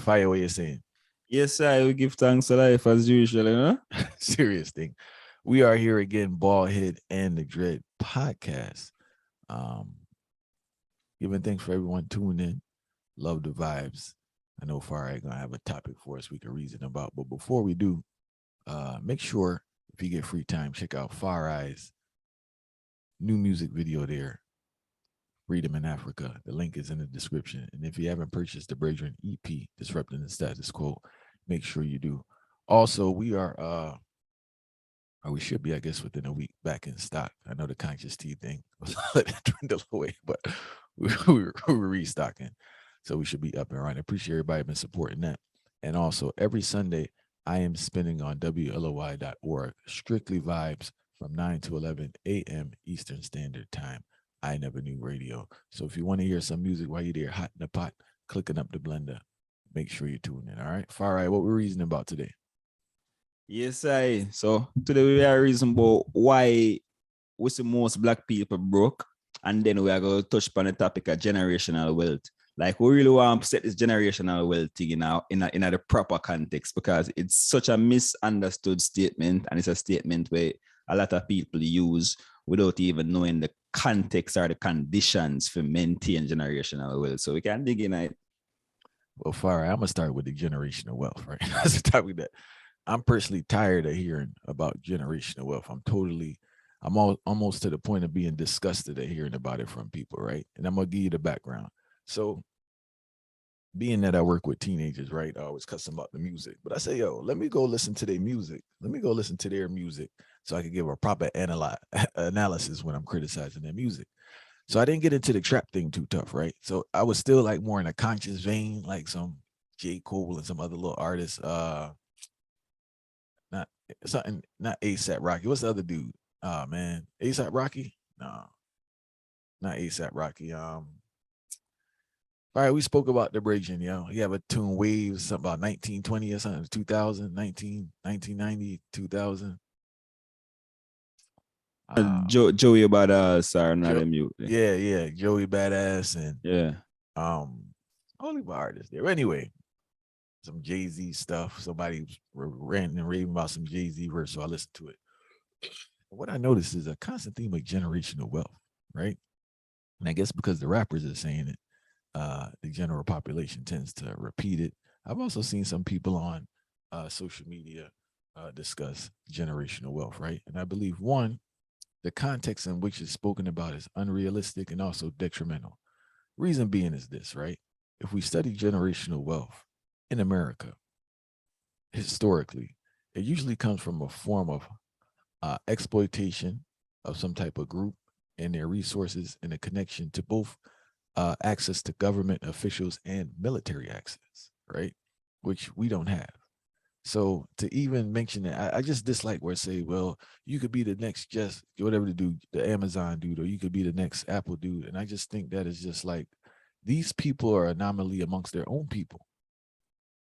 Fire, what you're saying. Yes, I will give thanks to life as usual, you know? Serious thing. We are here again, Ballhead and the Dread podcast. Um, Giving thanks for everyone tuning in. Love the vibes. I know Far Right gonna have a topic for us we can reason about. But before we do, make sure if you get free time, check out Far Eye's new music video there, Freedom in Africa. The link is in the description. And if you haven't purchased the Brethren EP, Disrupting the Status Quo, make sure you do. Also, we are or we should be, I guess, within a week back in stock. I know the conscious tea thing was dwindle away, but we're restocking. So we should be up and running. Appreciate everybody been supporting that. And also every Sunday, I am spinning on WLOY.org, strictly vibes from 9 to 11 a.m. Eastern Standard Time. I Never Knew Radio. So if you want to hear some music while you're there, hot in the pot, clicking up the blender, make sure you tune in. All right. Far right. What we're reasoning about today? Yes, I. So today we are reason about why we see most black people broke, and then we are going to touch upon the topic of generational wealth. Like we really want to set this generational wealth thing in a the proper context because it's such a misunderstood statement, and it's a statement where a lot of people use without even knowing the context or the conditions for maintain generational wealth. So we can dig in it. Well, Far right, I'm gonna start with the generational wealth, right? That's the topic that I'm personally tired of hearing about generational wealth. I'm almost to the point of being disgusted at hearing about it from people, right? And I'm gonna give you the background. So, being that I work with teenagers, right, I always cuss them about the music, but I say, yo, let me go listen to their music. Let me go listen to their music so I can give a proper analysis when I'm criticizing their music. So I didn't get into the trap thing too tough, right? So I was still like more in a conscious vein, like some J. Cole and some other little artists. Not something, not ASAP Rocky. What's the other dude? Oh man, ASAP Rocky? No, not ASAP Rocky. All right, we spoke about the bridging, yo. You have a tune waves, something about 1920 or something, 2000, 1990, 2000. Joey Badass or not Joe, a mute. yeah, Joey Badass and Yeah. only my artists there. Anyway, some Jay-Z stuff. Somebody was ranting and raving about some Jay-Z verse, so I listened to it. What I noticed is a constant theme of generational wealth, right? And I guess because the rappers are saying it, the general population tends to repeat it. I've also seen some people on social media discuss generational wealth, right? And I believe one, the context in which it's spoken about is unrealistic and also detrimental. Reason being is this, right? If we study generational wealth in America, historically, it usually comes from a form of exploitation of some type of group and their resources and a connection to both access to government officials and military access, right? Which we don't have. So to even mention it, I just dislike where say, well, you could be the next just whatever the dude, the Amazon dude, or you could be the next Apple dude. And I just think that is just like these people are anomaly amongst their own people.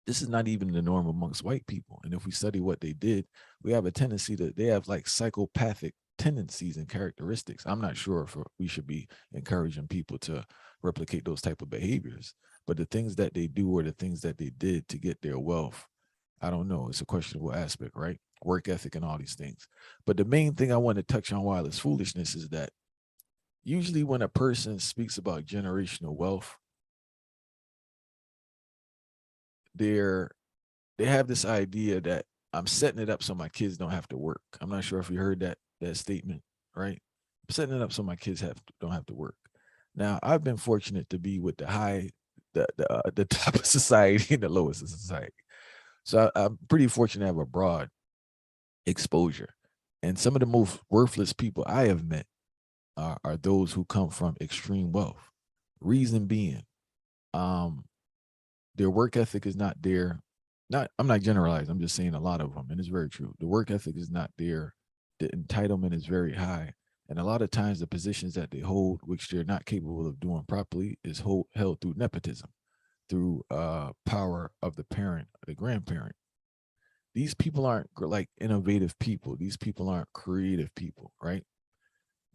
This is not even the norm amongst white people. And if we study what they did, we have a tendency that they have like psychopathic tendencies and characteristics. I'm not sure if we should be encouraging people to replicate those type of behaviors, but the things that they do or the things that they did to get their wealth, I don't know. It's a questionable aspect, right? Work ethic and all these things. But the main thing I want to touch on while it's foolishness is that usually when a person speaks about generational wealth, they're they have this idea that I'm setting it up so my kids don't have to work. I'm not sure if you heard that statement, right? I'm setting it up so my kids don't have to work. Now, I've been fortunate to be with the top of society and the lowest of society. So I'm pretty fortunate to have a broad exposure. And some of the most worthless people I have met are those who come from extreme wealth. Reason being, um, their work ethic is not there. Not I'm not generalizing. I'm just saying a lot of them, and it's very true. The work ethic is not there. The entitlement is very high, and a lot of times the positions that they hold, which they're not capable of doing properly, is held through nepotism, through power of the parent, the grandparent. These people aren't like innovative people. These people aren't creative people, right?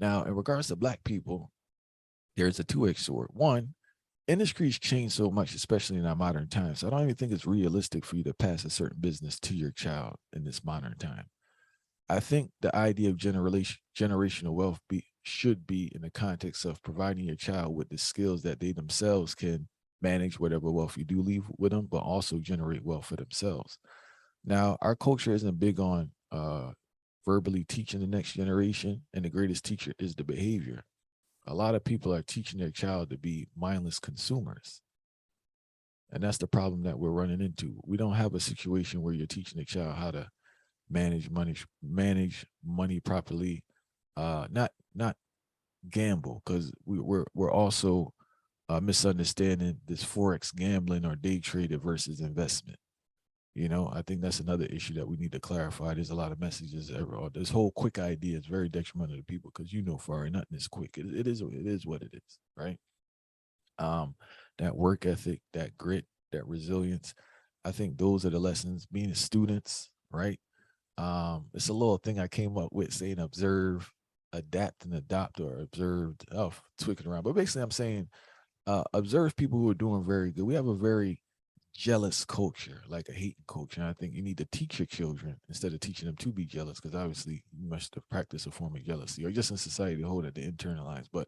Now, in regards to black people, there's a two-edged sword. One, industries change so much, especially in our modern times. So I don't even think it's realistic for you to pass a certain business to your child in this modern time. I think the idea of generational wealth should be in the context of providing your child with the skills that they themselves can manage whatever wealth you do leave with them, but also generate wealth for themselves. Now, our culture isn't big on verbally teaching the next generation, and the greatest teacher is the behavior. A lot of people are teaching their child to be mindless consumers. And that's the problem that we're running into. We don't have a situation where you're teaching the child how to manage money properly, not gamble, because we're also misunderstanding this forex gambling or day trader versus investment. I think that's another issue that we need to clarify. There's a lot of messages ever. This whole quick idea is very detrimental to people because Fari, nothing is quick. It is what it is, right? That work ethic, that grit, that resilience. I think those are the lessons. Being students, right? It's a little thing I came up with saying observe, adapt, and adopt, or observed. Oh, tweaking around, but basically, I'm saying observe people who are doing very good. We have a very jealous culture, like a hating culture. And I think you need to teach your children instead of teaching them to be jealous, because obviously you must have practiced a form of jealousy, or just in society to hold it to internalize. But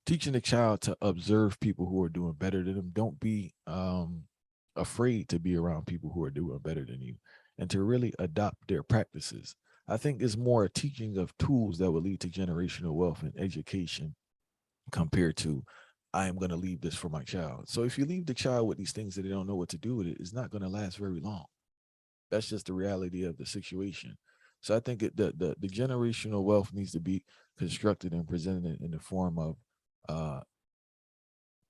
teaching the child to observe people who are doing better than them. Don't be afraid to be around people who are doing better than you, and to really adopt their practices. I think it's more a teaching of tools that will lead to generational wealth and education compared to I am going to leave this for my child. So if you leave the child with these things that they don't know what to do with it, it's not going to last very long. That's just the reality of the situation. So I think the generational wealth needs to be constructed and presented in the form of uh,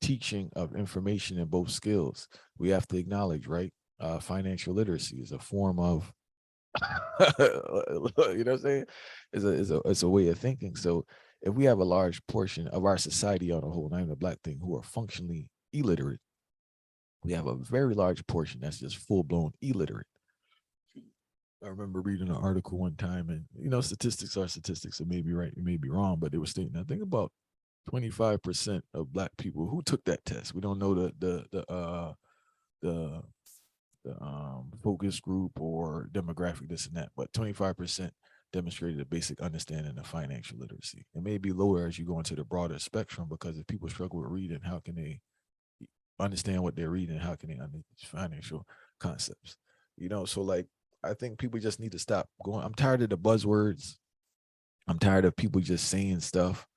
teaching of information in both skills. We have to acknowledge, right? Financial literacy is a form of, what I'm saying? It's a way of thinking. So if we have a large portion of our society on a whole, not even the black thing, who are functionally illiterate, we have a very large portion that's just full blown illiterate. I remember reading an article one time, and statistics are statistics. It may be right, it may be wrong, but they were stating, I think about 25% of black people who took that test. We don't know the focus group or demographic, this and that, but 25% demonstrated a basic understanding of financial literacy. It may be lower as you go into the broader spectrum, because if people struggle with reading, how can they understand what they're reading? How can they understand financial concepts? So like, I think people just need to stop going. I'm tired of the buzzwords. I'm tired of people just saying stuff.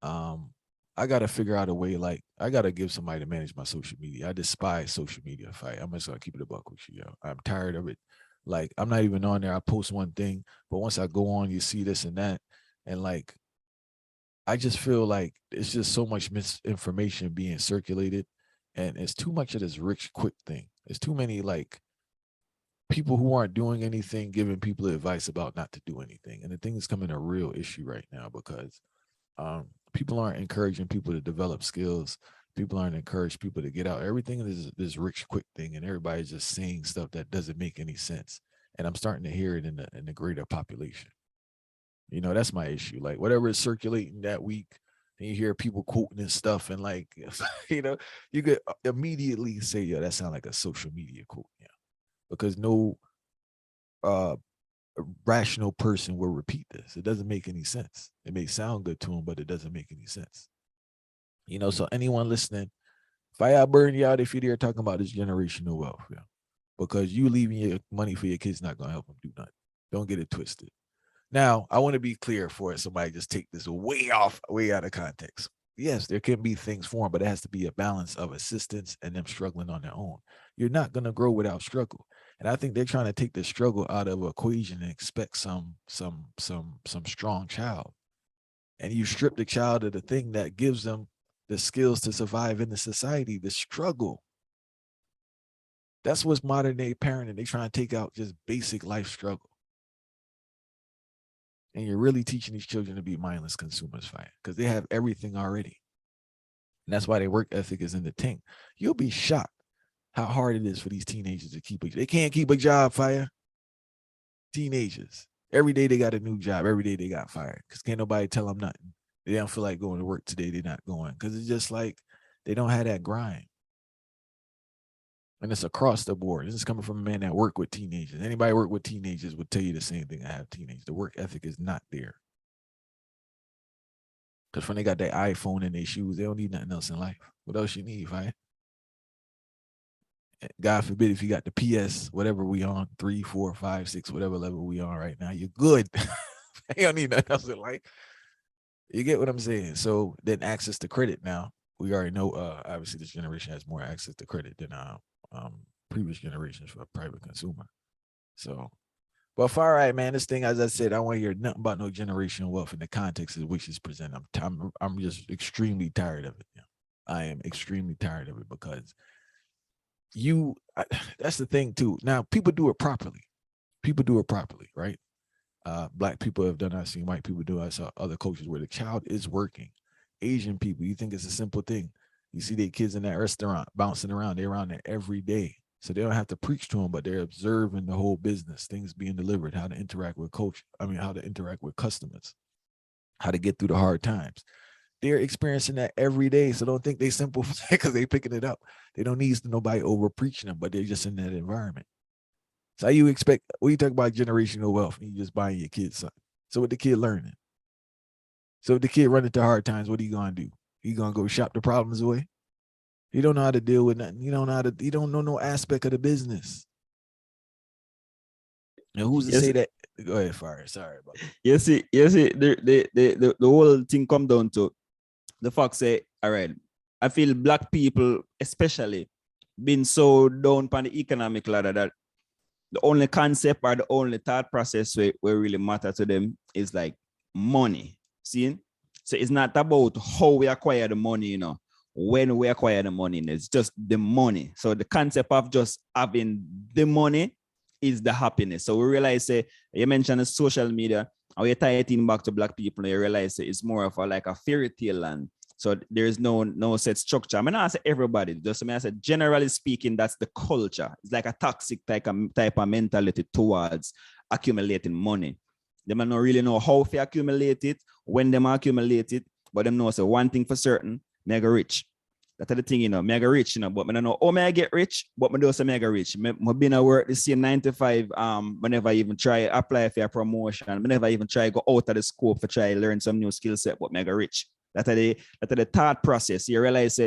I gotta figure out a way. Like, I gotta give somebody to manage my social media. I despise social media. I'm just gonna keep it a buck with you, yo. I'm tired of it. Like, I'm not even on there. I post one thing, but once I go on, you see this and that, and like, I just feel like it's just so much misinformation being circulated, and it's too much of this rich quick thing. It's too many like people who aren't doing anything giving people advice about not to do anything, and the thing is becoming a real issue right now because people aren't encouraging people to develop skills. People aren't encouraging people to get out. Everything is this rich quick thing, and everybody's just saying stuff that doesn't make any sense. And I'm starting to hear it in the greater population. That's my issue. Like, whatever is circulating that week, and you hear people quoting this stuff, and like, you could immediately say, "Yo, that sounds like a social media quote." Yeah, because no uh rational person will repeat this. It doesn't make any sense. It may sound good to them, but it doesn't make any sense. So anyone listening, if I burn you out if you're there talking about this generational wealth, yeah, because you leaving your money for your kids not gonna help them do nothing. Don't get it twisted. Now, I want to be clear for it. Somebody just take this way out of context. Yes, there can be things for them, but it has to be a balance of assistance and them struggling on their own. You're not gonna grow without struggle. And I think they're trying to take the struggle out of equation and expect some strong child. And you strip the child of the thing that gives them the skills to survive in the society, the struggle. That's what's modern day parenting. They trying to take out just basic life struggle. And you're really teaching these children to be mindless consumers, fire, because they have everything already. And that's why their work ethic is in the tank. You'll be shocked how hard it is for these teenagers to keep they can't keep a job, fire. Teenagers. Every day they got a new job. Every day they got fired because can't nobody tell them nothing. They don't feel like going to work today. They're not going because it's just like They don't have that grind. And it's across the board. This is coming from a man that work with teenagers. Anybody work with teenagers would tell you the same thing. I have teenagers. The work ethic is not there. Because when they got that iPhone in their shoes, they don't need nothing else in life. What else you need, right? God forbid if you got the PS, whatever we on, 3, 4, 5, 6, whatever level we on right now, you're good. You don't need nothing else in life. You get what I'm saying? So then access to credit now. We already know, obviously, this generation has more access to credit than previous generations for a private consumer. So, but far right, man, this thing, as I said, I want to hear nothing about no generational wealth in the context of which it's presented. I'm just extremely tired of it. I am extremely tired of it because that's the thing too. Now, people do it properly. People do it properly, right? Black people have done. I've seen white people do. I saw other cultures where the child is working. Asian people, you think it's a simple thing. You see their kids in that restaurant bouncing around. They're around there every day. So they don't have to preach to them, but they're observing the whole business, things being delivered, how to interact with how to interact with customers, how to get through the hard times. They're experiencing that every day. So don't think they simple because they picking it up. They don't need nobody over preaching them, but they're just in that environment. So how you expect, when you talk about generational wealth, and you just buying your kids something. So what the kid learning? So if the kid run into hard times, what are you going to do? You going to go shop the problems away? You don't know how to deal with nothing. You don't know no aspect of the business. And who's to say that? Go ahead, Fire. Sorry about that. You see, the whole thing come down to the fact say, all right, I feel black people, especially, been so down on the economic ladder that the only concept or the only thought process where really matter to them is like money. See? So it's not about how we acquire the money, when we acquire the money, it's just the money. So the concept of just having the money is the happiness. So we realize, you mentioned the social media, and we tie it in back to black people, you realize it's more of like a fairy tale land. So there's no set structure. I mean, I say everybody, just I say generally speaking, that's the culture. It's like a toxic type of mentality towards accumulating money. They might not really know how to accumulate it, when they accumulate it, but them know so one thing for certain, mega rich. That's the thing, mega rich, but I don't know how may I get rich, but I do say mega rich. I've been at work the same 95, whenever I even try apply for a promotion, whenever I even try go out of the scope for try learn some new skill set, but mega rich. That's the thought process. You realize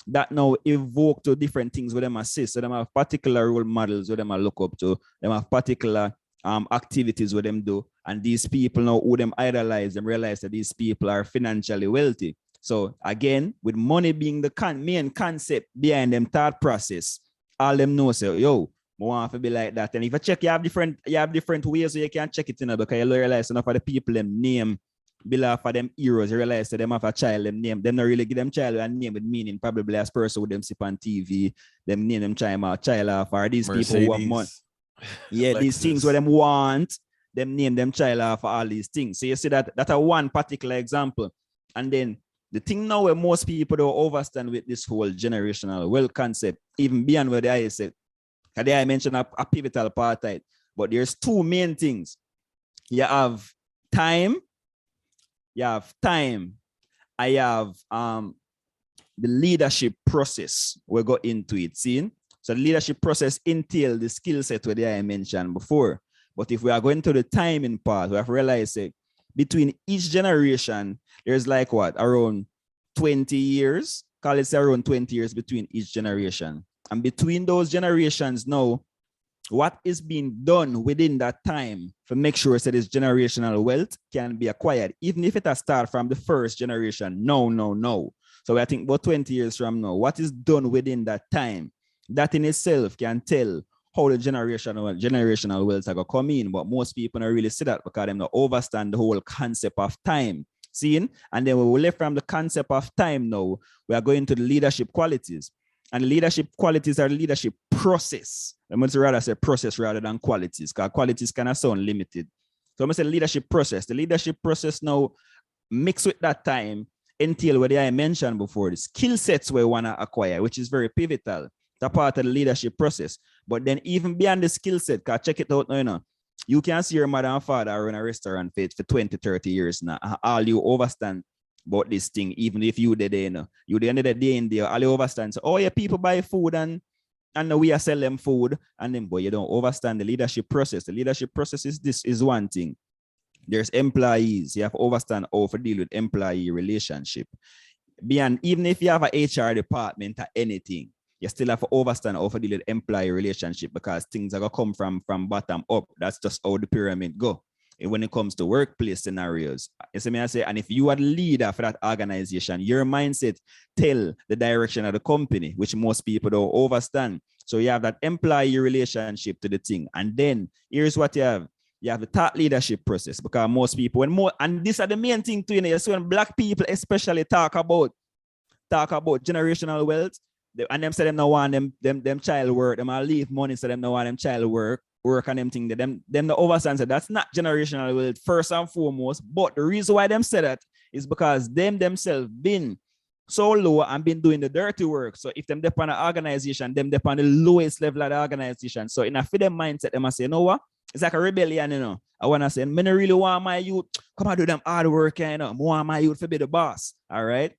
that now evoke to different things with them assist. So them have particular role models with them I look up to, them have particular activities with them do. And these people now who them idolize, them realize that these people are financially wealthy. So again, with money being the main concept behind them thought process, all them know say, yo, I want to be like that. And if you check, you have different ways so you can check it because you realize enough of the people them name below for them heroes. You realize that them have a child, them name, them not really give them child a name with meaning, probably as person with them sip on TV, them name them child off, or these Mercedes, people who have money. Yeah, Lexus. These things where them want, them name them child off for all these things. So you see that's a one particular example. And then the thing now where most people don't understand with this whole generational wealth concept, even beyond what I said, because I mentioned a pivotal part of it, but there's two main things. You have time. I have the leadership process. We'll go into it. See? So the leadership process entails the skill set where I mentioned before. But if we are going to the timing part, we have realized between each generation, there's like what? Around 20 years. Call it around 20 years between each generation. And between those generations now, what is being done within that time to make sure that this generational wealth can be acquired, even if it has started from the first generation? No. So I think about 20 years from now, what is done within that time, that in itself can tell how the generational wealth are going to come in. But most people don't really see that because they don't understand the whole concept of time. Seeing? And then we left from the concept of time now, we are going to the leadership qualities. And the leadership qualities are the leadership process. I'm going to rather say process rather than qualities, because qualities kind of sound limited. So I'm going to say leadership process. The leadership process now mixed with that time entail what I mentioned before, the skill sets we want to acquire, which is very pivotal. That's part of the leadership process. But then even beyond the skill set, because check it out now, you can see your mother and father run a restaurant for 20, 30 years now. All you understand about this thing, even if you did, you know, you the end of the day in there, all you overstand. So, oh yeah, people buy food and we are selling them food, and then but you don't understand the leadership process. The leadership process is this is one thing. There's employees. You have to understand how to deal with employee relationship. Beyond, even if you have an HR department or anything, you still have to understand how to deal with employee relationship, because things are gonna come from bottom up. That's just how the pyramid go. And when it comes to workplace scenarios, you see me I say, and if you are the leader for that organization, your mindset tell the direction of the company, which most people don't understand. So you have that employee relationship to the thing. And then here's what you have. You have the thought leadership process, because most people, and these are the main thing too, you know, so when black people especially talk about generational wealth, and them say them no want them child work, them all leave money, so them no want them child work and them thing, them the overstand said that's not generational wealth first and foremost. But the reason why them say that is because them themselves been so low and been doing the dirty work. So if them depend on an organization, them depend on the lowest level of the organization. So in a fit them mindset, them I say, you know what? It's like a rebellion, you know. I want to say, I don't really want my youth come and do them hard work, you know. I want my youth to be the boss. All right.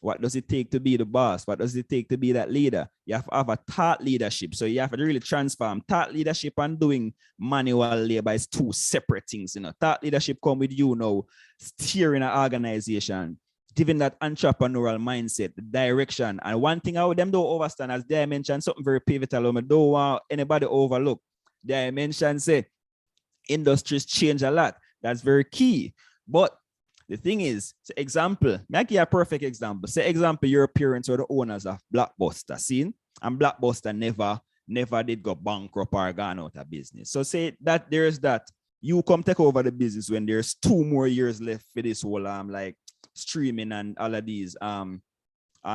What does it take to be the boss? What does it take to be that leader? You have to have a thought leadership. So you have to really transform. Thought leadership and doing manual labor is two separate things. You know, thought leadership come with you now, steering an organization, giving that entrepreneurial mindset, the direction. And one thing I would them don't understand, as they mentioned something very pivotal, I don't want anybody overlook. They mentioned say industries change a lot. That's very key. But the thing is, say example, make you a perfect example. Say example, your parents were the owners of Blockbuster, seen? And Blockbuster never did go bankrupt or gone out of business. So say that there's that. You come take over the business when there's 2 more years left for this whole like streaming and all of these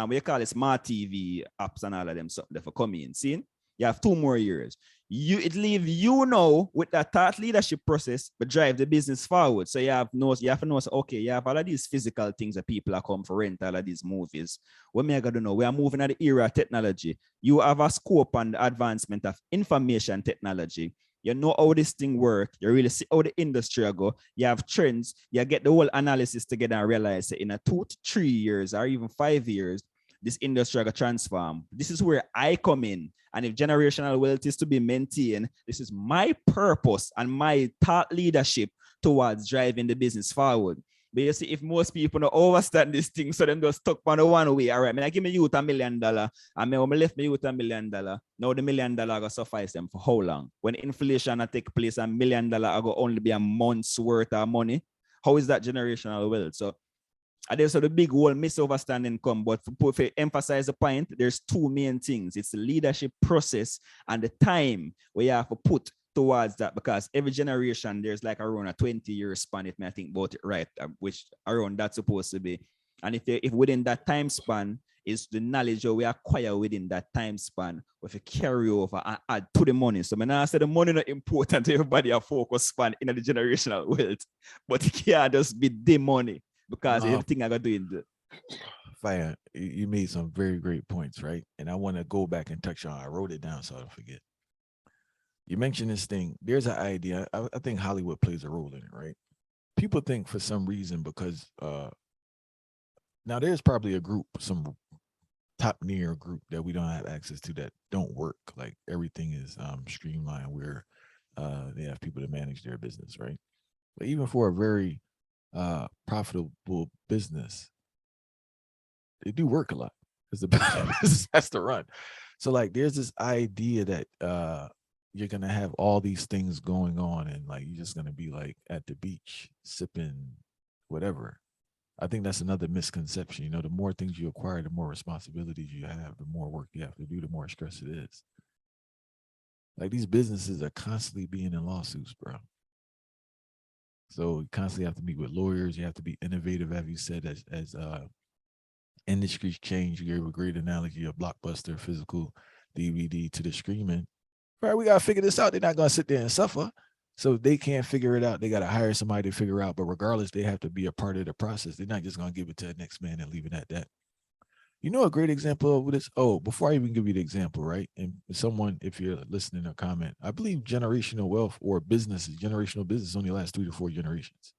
we call it smart TV apps and all of them something for coming in. See? You have 2 more years. It leave you know with that thought leadership process, but drive the business forward. So you have to know, okay, you have all of these physical things that people are come for rent, all of these movies. What me I gotta know? We are moving at the era of technology. You have a scope on the advancement of information technology. You know how this thing work. You really see how the industry go. You have trends. You get the whole analysis together and realize that in a 2 to 3 years or even 5 years, this industry will transform. This is where I come in. And if generational wealth is to be maintained, this is my purpose and my thought leadership towards driving the business forward. But you see, if most people don't understand this thing, so them just stuck on the one way. All right, I give me youth $1 million. And when I left me youth $1 million, now the $1 million will suffice them for how long? When inflation take place, $1 million will only be a month's worth of money. How is that generational wealth? So and there's the big whole misunderstanding come, but to emphasize the point, there's 2 main things. It's the leadership process and the time where you have to put towards that, because every generation there's like around a 20-year span, if I think about it right, which around that's supposed to be. And if within that time span is the knowledge that we acquire within that time span, with a carry over and add to the money. So when I say the money not important to everybody a focus span in the generational wealth, but it can't just be the money. Because everything I got doing. Fire, you made some very great points, right? And I want to go back and touch on. I wrote it down so I don't forget. You mentioned this thing. There's an idea. I think Hollywood plays a role in it, right? People think for some reason because now there's probably a group, some top near group that we don't have access to that don't work. Like everything is streamlined where they have people to manage their business, right? But even for a very profitable business, they do work a lot because the business has to run. So like there's this idea that you're gonna have all these things going on and like you're just gonna be like at the beach sipping whatever. I think that's another misconception. You know, the more things you acquire, the more responsibilities you have, the more work you have to do, the more stress it is. Like these businesses are constantly being in lawsuits, bro. So you constantly have to meet with lawyers. You have to be innovative, as you said, as industries change. You gave a great analogy of Blockbuster, physical DVD to the streaming. Right, we gotta figure this out. They're not gonna sit there and suffer. So if they can't figure it out, they gotta hire somebody to figure out. But regardless, they have to be a part of the process. They're not just gonna give it to the next man and leave it at that. You know, a great example of this. Oh, before I even give you the example, right? And someone, if you're listening or comment, I believe generational wealth or businesses, generational business only lasts 3 to 4 generations.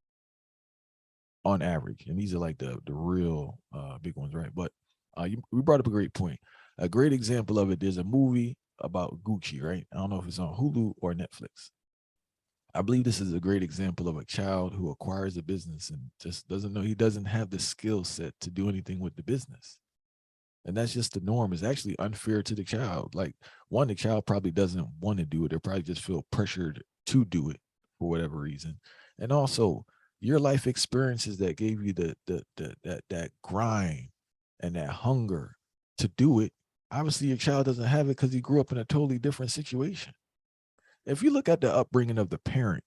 on average. And these are like the real big ones, right? But we brought up a great point. A great example of it, there's a movie about Gucci, right? I don't know if it's on Hulu or Netflix. I believe this is a great example of a child who acquires a business and just doesn't know, he doesn't have the skill set to do anything with the business. And that's just the norm. It's actually unfair to the child. Like, one, the child probably doesn't want to do it. They probably just feel pressured to do it for whatever reason. And also, your life experiences that gave you that grind and that hunger to do it. Obviously, your child doesn't have it because he grew up in a totally different situation. If you look at the upbringing of the parent,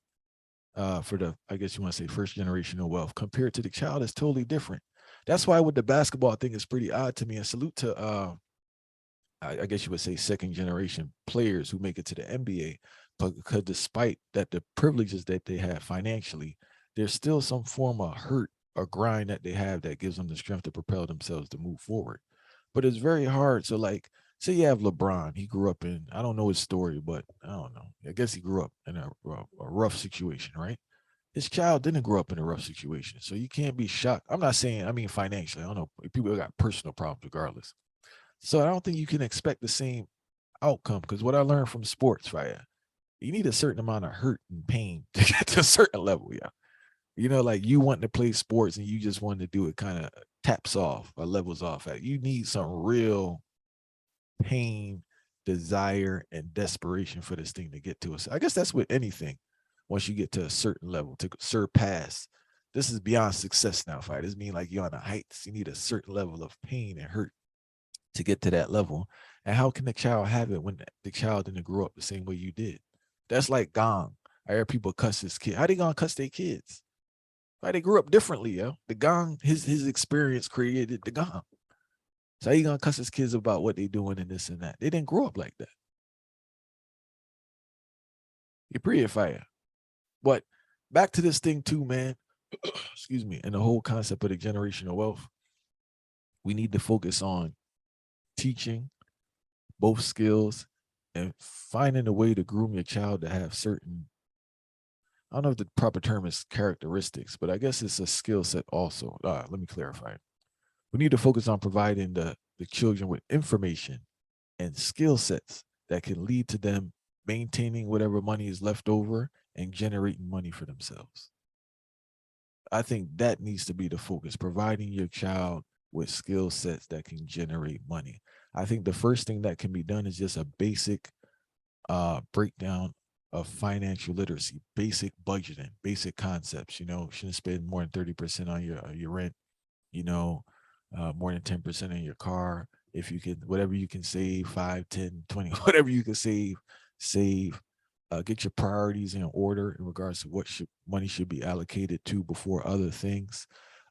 for the, I guess you want to say, first generational wealth compared to the child, is totally different. That's why with the basketball thing is pretty odd to me. And salute to I guess you would say second generation players who make it to the NBA, but because despite that the privileges that they have financially, there's still some form of hurt or grind that they have that gives them the strength to propel themselves to move forward. But it's very hard. So like, say you have LeBron, he grew up in, I don't know his story, but I don't know. I guess he grew up in a rough situation, right? His child didn't grow up in a rough situation. So you can't be shocked. I'm not saying, I mean, financially, I don't know. People got personal problems regardless. So I don't think you can expect the same outcome because what I learned from sports, right? You need a certain amount of hurt and pain to get to a certain level. Yeah. You know, like you wanting to play sports and you just wanting to do it kind of taps off or levels off at. You need some real pain, desire, and desperation for this thing to get to us. I guess that's with anything. Once you get to a certain level to surpass, this is beyond success now, fight. This means like you're on the heights. You need a certain level of pain and hurt to get to that level. And how can the child have it when the child didn't grow up the same way you did? That's like Gong. I hear people cuss his kid. How they gonna cuss their kids? Right? They grew up differently, yo. The Gong, his experience created the Gong. So how you gonna cuss his kids about what they doing and this and that? They didn't grow up like that. You're pretty fire. But back to this thing too, man. Excuse me. And the whole concept of the generational wealth. We need to focus on teaching both skills and finding a way to groom your child to have certain, I don't know if the proper term is characteristics, but I guess it's a skill set also. Let me clarify. We need to focus on providing the children with information and skill sets that can lead to them maintaining whatever money is left over and generating money for themselves. I think that needs to be the focus, providing your child with skill sets that can generate money. I think the first thing that can be done is just a basic breakdown of financial literacy, basic budgeting, basic concepts. You know, shouldn't spend more than 30% on your rent, you know, more than 10% on your car. If you can, whatever you can save, 5, 10, 20, whatever you can save. Get your priorities in order in regards to what money should be allocated to before other things.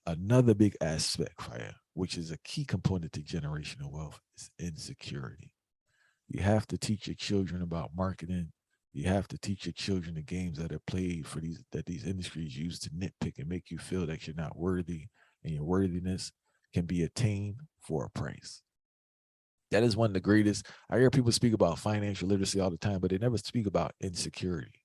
Another big aspect, Fire, which is a key component to generational wealth, is insecurity. You have to teach your children about marketing. You have to teach your children the games that are played for these industries use to nitpick and make you feel that you're not worthy, and your worthiness can be attained for a price. That is one of the greatest. I hear people speak about financial literacy all the time, but they never speak about insecurity.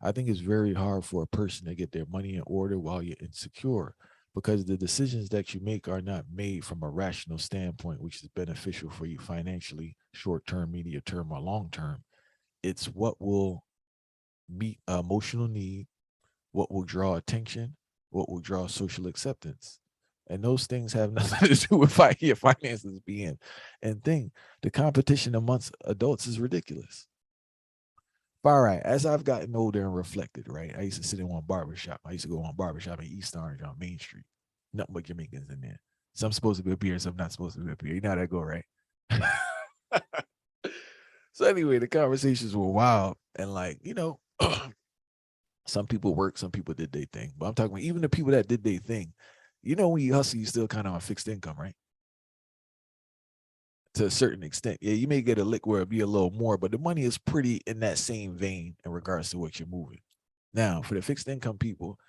I think it's very hard for a person to get their money in order while you're insecure because the decisions that you make are not made from a rational standpoint, which is beneficial for you financially, short term, medium term, or long term. It's what will meet emotional need, what will draw attention, what will draw social acceptance. And those things have nothing to do with your finances being and thing. The competition amongst adults is ridiculous. All right, as I've gotten older and reflected, right? I used to sit in one barbershop. I used to go on barbershop in East Orange on Main Street. Nothing but Jamaicans in there. Some supposed to be up here, some not supposed to be up here. You know how that go, right? So anyway, the conversations were wild and like, you know, some people work, some people did their thing. But I'm talking about even the people that did their thing. You know, when you hustle, you still kind of on fixed income, right? To a certain extent. Yeah, you may get a lick where it'll be a little more, but the money is pretty in that same vein in regards to what you're moving. Now, for the fixed income people,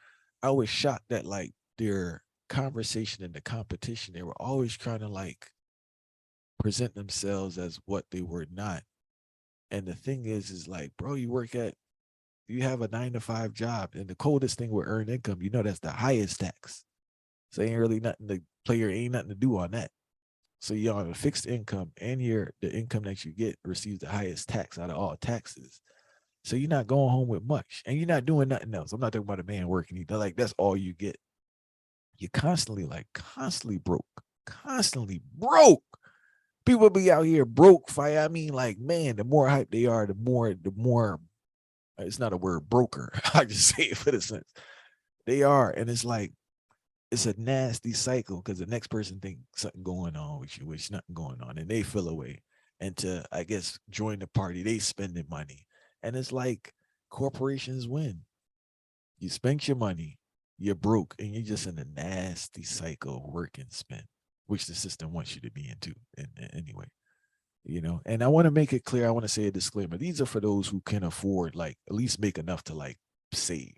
I was shocked that like their conversation and the competition, they were always trying to like present themselves as what they were not. And the thing is like, bro, you have a 9 to 5 job, and the coldest thing with earned income, you know, that's the highest tax. So ain't really nothing the player ain't nothing to do on that. So you're on a fixed income and the income that you get receives the highest tax out of all taxes. So you're not going home with much and you're not doing nothing else. I'm not talking about a man working either. Like that's all you get. You're constantly broke. Constantly broke. People be out here broke. Fire. I mean, like, man, the more hype they are, the more it's not a word broker. I just say it for the sense. They are. And it's like it's a nasty cycle because the next person think something going on with you, which nothing going on, and they feel away. And to, I guess, join the party, they spending money. And it's like corporations win. You spent your money, you're broke, and you're just in a nasty cycle of work and spend, which the system wants you to be into. Anyway, and I want to make it clear. I want to say a disclaimer. These are for those who can afford, like, at least make enough to like save.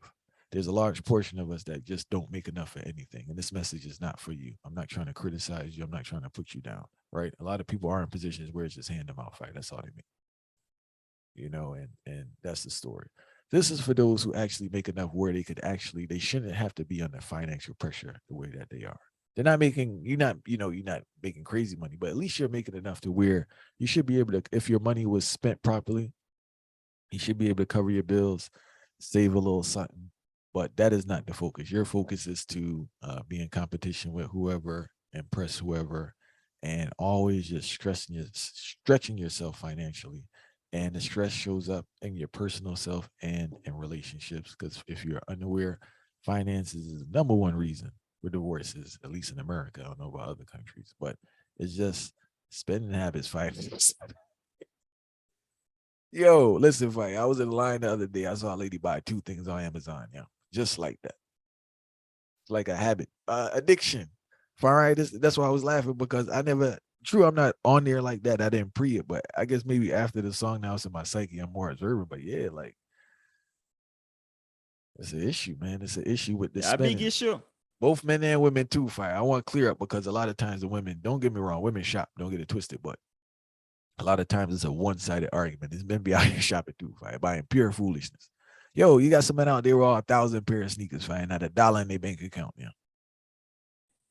There's a large portion of us that just don't make enough for anything. And this message is not for you. I'm not trying to criticize you. I'm not trying to put you down. Right. A lot of people are in positions where it's just hand them out fight. That's all they mean. And that's the story. This is for those who actually make enough where they shouldn't have to be under financial pressure the way that they are. They're not making, you're not making crazy money, but at least you're making enough to where you should be able to, if your money was spent properly, you should be able to cover your bills, save a little something. But that is not the focus. Your focus is to be in competition with whoever, impress whoever, and always just stretching yourself financially. And the stress shows up in your personal self and in relationships. Because if you're unaware, finances is the number one reason for divorces, at least in America. I don't know about other countries, but it's just spending habits, finance. Yo, listen, Fight. I was in line the other day. I saw a lady buy 2 things on Amazon. Yeah, just like that. It's like a habit, addiction. All right, that's why I was laughing because I never. True, I'm not on there like that. I didn't pre it, but I guess maybe after the song now it's in my psyche. I'm more observant. But yeah, like it's an issue, man. It's an issue with the Yeah, a big spending. issue. Both men and women too. Fire. I want to clear up because a lot of times the women. Don't get me wrong, women shop. Don't get it twisted, but a lot of times it's a one-sided argument. There's men be out here shopping too, fire, buying pure foolishness. Yo, you got some men out there with all 1,000 pair of sneakers, fire, not $1 in their bank account. Yeah.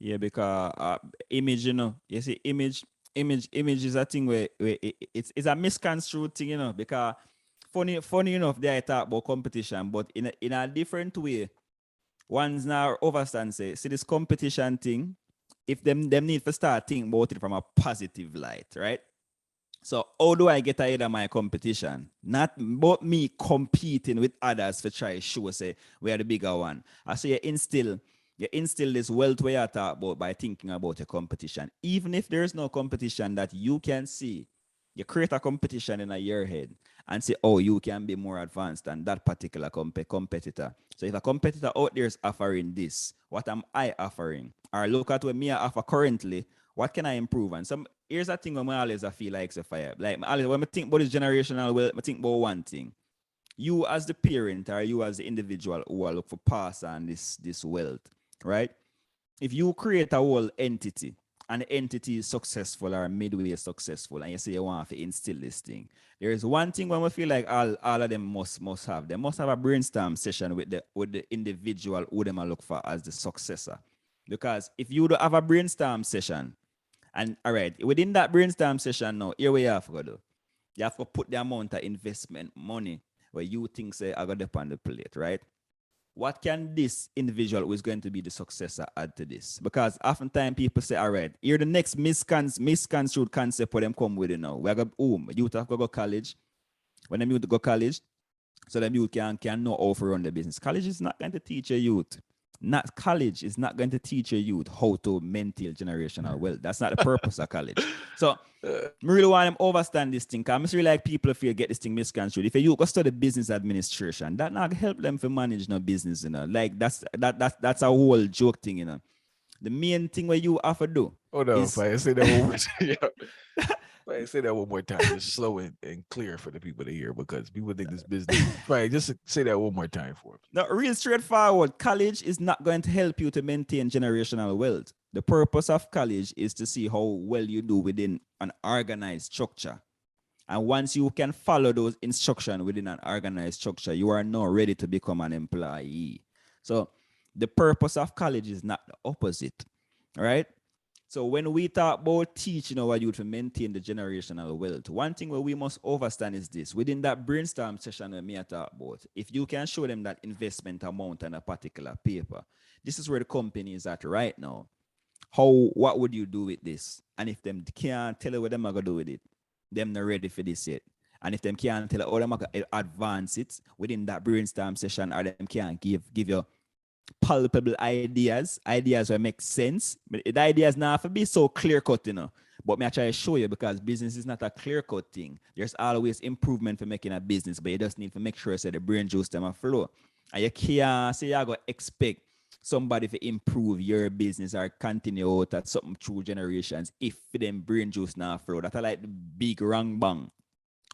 Yeah, because image, you see, image is a thing where it's a misconstrued thing, because funny enough, they talk about competition, but in a different way. One's now overstand say, see this competition thing, if them need to start thinking about it from a positive light, right? So how do I get ahead of my competition? Not about me competing with others to try to show say we are the bigger one. I say you instill this wealth where you talk about by thinking about a competition. Even if there is no competition that you can see, you create a competition in your head and say, oh, you can be more advanced than that particular competitor. So if a competitor out there is offering this, what am I offering? Or look at what me I offer currently, what can I improve? And here's a thing when I always feel like it's a fire. Like when I think about this generational wealth, I think about one thing. You as the parent or you as the individual who are looking for pass on this wealth, right? If you create a whole entity and the entity is successful or midway successful and you say you want to instill this thing, there is one thing when we feel like all of them must have. They must have a brainstorm session with the individual who them look for as the successor. Because if you don't have a brainstorm session, and all right, within that brainstorm session now, here we have to do. You have to put the amount of investment money where you think say I got up on the plate, right? What can this individual who is going to be the successor add to this? Because oftentimes people say, all right, here the next misconstrued concept for them come with it now. We got youth have to go college. When them youth go college, so them youth can know how to run the business. College is not going to teach a youth. Not college is not going to teach a youth how to maintain generational wealth. That's not the purpose of college. So I really want them overstand this thing. Because I really like people if you get this thing misconstrued. If you go study business administration, that not help them to manage no business, Like that's a whole joke thing, The main thing where you have to do. Hold on, Fire. Say that one more time. Fire, say that one more time. Just slow and clear for the people to hear because people think this business. Fire, just say that one more time for me. No, real straightforward. College is not going to help you to maintain generational wealth. The purpose of college is to see how well you do within an organized structure. And once you can follow those instructions within an organized structure, you are now ready to become an employee. So The purpose of college is not the opposite, right? So when we talk about teaching our youth to maintain the generational wealth, one thing where we must understand is this. Within that brainstorm session that me I talk about, if you can show them that investment amount on a particular paper, this is where the company is at right now. What would you do with this? And if them can't tell you what them are gonna do with it, them not ready for this yet. And if them can't tell you how them are gonna advance it within that brainstorm session, or them can't give you palpable ideas that make sense. But the ideas not have to be so clear cut, But me I try to show you because business is not a clear cut thing. There's always improvement for making a business, but you just need to make sure the brain juice them a flow. And you can't say you're gonna expect somebody to improve your business or continue out at something through generations if them brain juice not flow. That's like the big wrong bang.